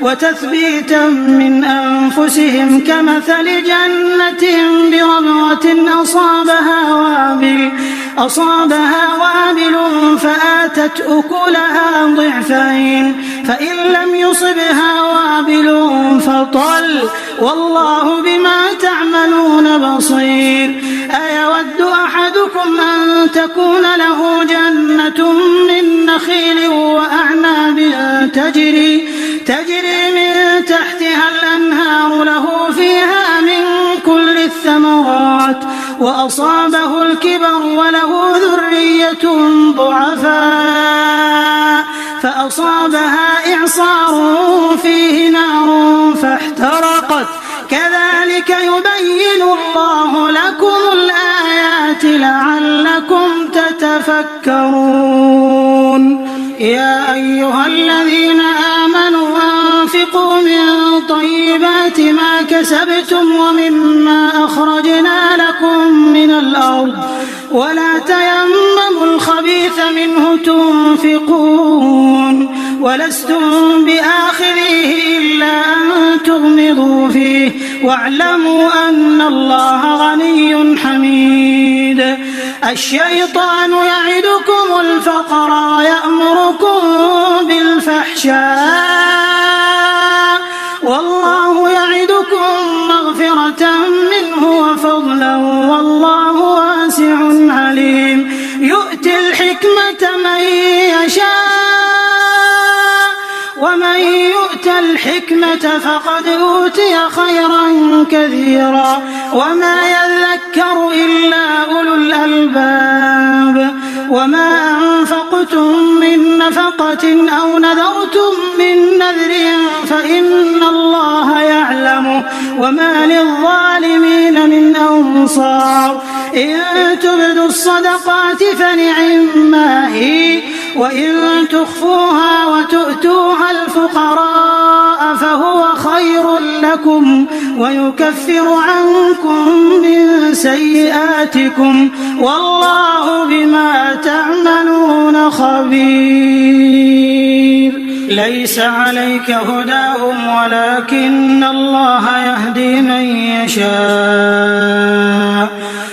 وتثبيتا من أنفسهم كمثل جنة بربوة أصابها وابل فآتت أكلها ضعفين فإن لم يصبها وابل فطل والله بما تعملون بصير. أيود أحدكم أن تكون له جنة من نخيل وأعناب تجري من تحتها الأنهار له فيها من كل الثمرات وأصابه الكبر وله ذرية ضعفاء فأصابها إعصار فيه نار فاحترقت كذلك يبين الله لكم الآيات لعلكم تتفكرون. يا أيها الذين آمنوا أنفقوا من طيبات ما كسبتم ومما أخرجنا لكم من الأرض ولا تيمموا الخبيث منه تنفقون ولستم بآخذيه إلا أن تغمضوا فيه واعلموا أن الله غني حميد. الشيطان يعدكم الفقر ويأمركم بالفحشاء والله يعدكم مغفرة منه وفضلا والله واسع عليم. يؤتي الحكمة من يشاء ومن يؤت الحكمة فقد أوتي خيرا كثيرا وما يذكر إلا أولو الألباب. وما أنفقتم من نفقة أو نذرتم من نذر فإن الله يعلمه وما للظالمين من أنصار. إن تبدوا الصدقات فنعما هي وإن تخفوها وتؤتوها الفقراء فهو خير لكم ويكفر عنكم من سيئاتكم والله بما تعملون خبير. ليس عليك هداهم ولكن الله يهدي من يشاء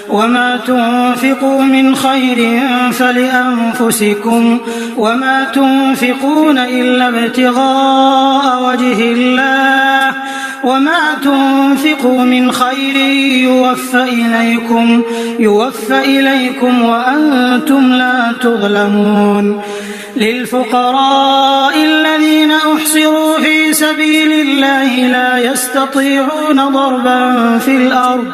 وما تنفقوا من خير فلأنفسكم وما تنفقون إلا ابتغاء وجه الله وما تنفقوا من خير يوفى إليكم وأنتم لا تظلمون. للفقراء الذين أحصروا في سبيل الله لا يستطيعون ضربا في الأرض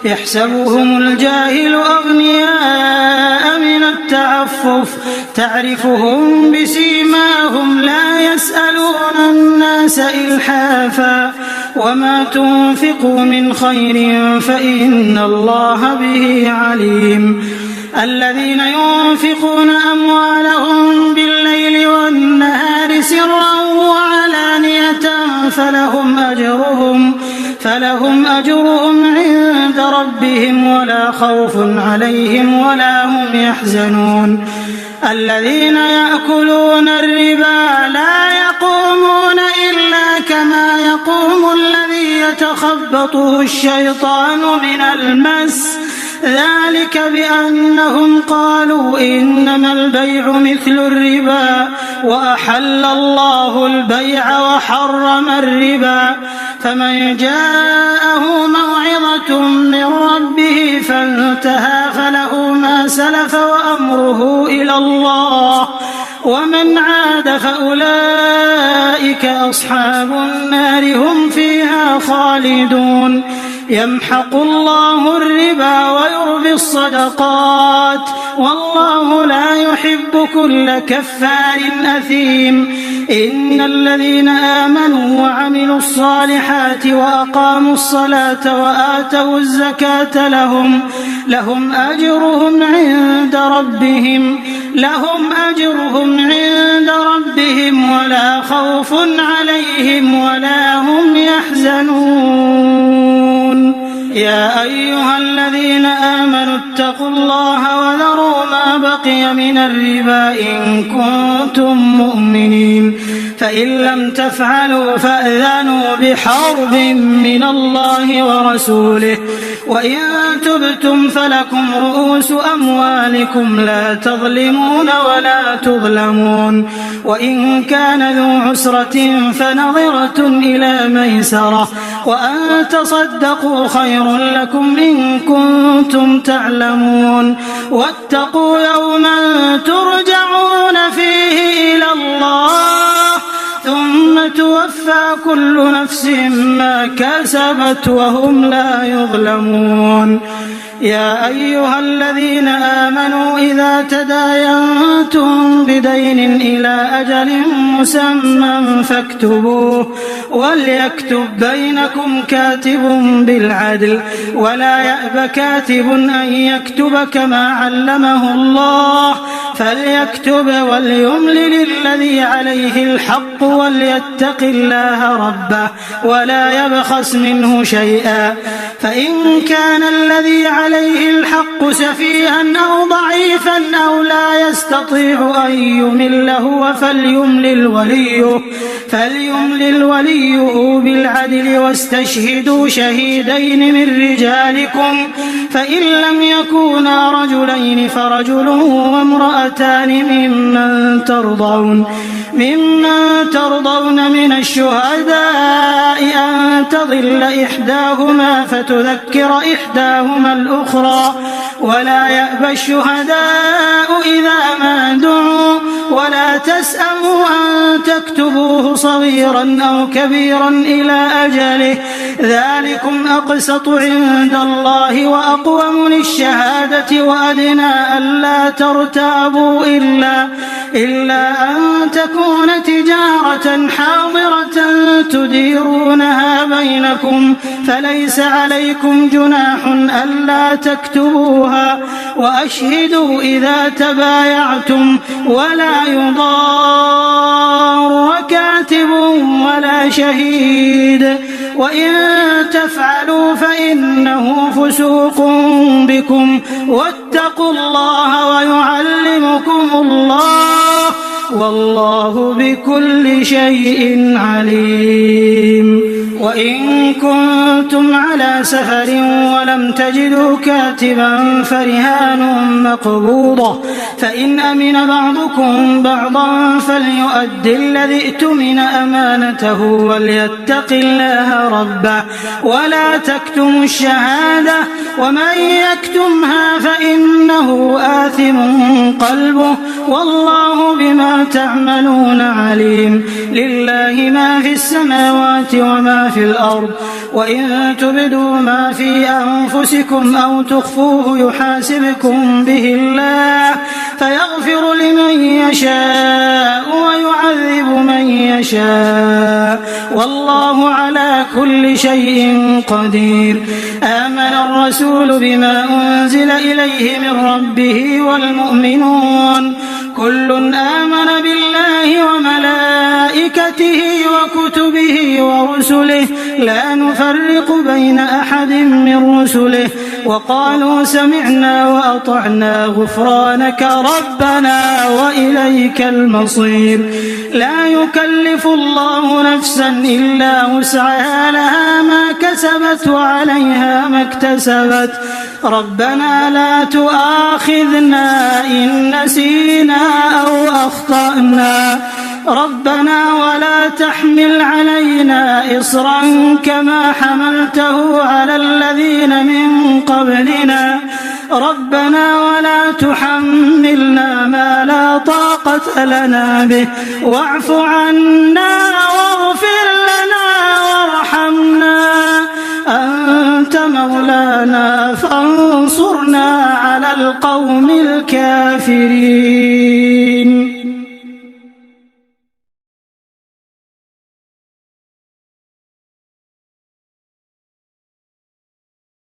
يحسبهم الجاهل أغنياء من التعفف تعرفهم بسيماهم لا يسألون الناس إلحافا وما تنفقوا من خير فإن الله به عليم. الذين ينفقون أموالهم بالليل والنهار سرا وعلانية فلهم أجرهم عند ربهم ولا خوف عليهم ولا هم يحزنون. الذين يأكلون الربا لا يقومون إلا كما يقوم الذي يتخبطه يتخبطه الشيطان من المس ذلك بأنهم قالوا إنما البيع مثل الربا وأحل الله البيع وحرم الربا فمن جاءه موعظة من ربه فانتهى فله ما سلف وأمره إلى الله ومن عاد فأولئك أصحاب النار هم فيها خالدون يمحق الله الربا ويربي الصدقات والله لا يحب كل كفار أثيم إن الذين آمنوا وعملوا الصالحات وأقاموا الصلاة وآتوا الزكاة لهم أجرهم عند ربهم ولا خوف عليهم ولا هم يحزنون يا أيها الذين آمنوا اتقوا الله وذروا ما بقي من الربا إن كنتم مؤمنين فإن لم تفعلوا فأذنوا بحرب من الله ورسوله وإن تبتم فلكم رؤوس أموالكم لا تظلمون ولا تظلمون وإن كان ذو عسرة فنظرة إلى ميسرة وأن تصدقوا خير لكم إن كنتم تعلمون واتقوا يوما ترجعون فيه إلى الله ثم توفى كل نفس ما كسبت وهم لا يظلمون يا أيها الذين آمنوا إذا تداينتم بدين إلى أجل مسمى فاكتبوه وليكتب بينكم كاتب بالعدل ولا يأب كاتب أن يكتب كما علمه الله فليكتب وليملل الذي عليه الحق وليتق الله ربه ولا يبخس منه شيئا فإن كان الذي عليه الحق سفيها أو ضعيفا أو لا يستطيع أن يمل هو فليملل وليه بالعدل واستشهدوا شهيدين من رجالكم فإن لم يكونا رجلين فرجل وامرأتان ممن ترضون من الشهداء أن تضل إحداهما فتذكر إحداهما الأخرى ولا يأبى الشهداء إذا ما دعوا ولا تسأموا أن تكتبوه صغيرا أو كبيرا إلى أجله ذلكم أقسط عند الله وأقوم للشهادة وأدنى ألا ترتابوا إلا أن تكون تجارة حاضرة تديرونها بينكم فليس عليكم جناح ألا تكتبوها وأشهدوا إذا تبايعتم ولا يضار كاتب ولا شهيد وإن تفعلوا فإنه فسوق بكم واتقوا الله ويعلمكم الله والله بكل شيء عليم وإن كنتم على سفر ولم تجدوا كاتبا فرهان مقبوضة فإن أمن بعضكم بعضا فليؤد الذي ائتمن أمانته وليتق الله ربه ولا تكتموا الشهادة ومن يكتمها فإنه آثم قلبه والله بما تعملون عليم لله ما في السماوات وما في الأرض وإن تبدوا ما في أنفسكم أو تخفوه يحاسبكم به الله فيغفر لمن يشاء ويعذب من يشاء والله على كل شيء قدير آمن الرسول بما أنزل إليه من ربه والمؤمنون كل آمن بالله وملائكته وكتبه ورسله لا نفرق بين أحد من رسله وقالوا سمعنا وأطعنا غفرانك ربنا وإليك المصير. لا يكلف الله نفسا إلا وسعها لها ما كسبت وعليها ما اكتسبت ربنا لا تؤاخذنا إن نسينا أو أخطأنا ربنا ولا تحمل علينا إصرا كما حملته على الذين من قبلنا ربنا ولا تحملنا ما لا طاقة لنا به واعف عنا واغفر لنا وارحمنا أنت مولانا فانصرنا على القوم الكافرين.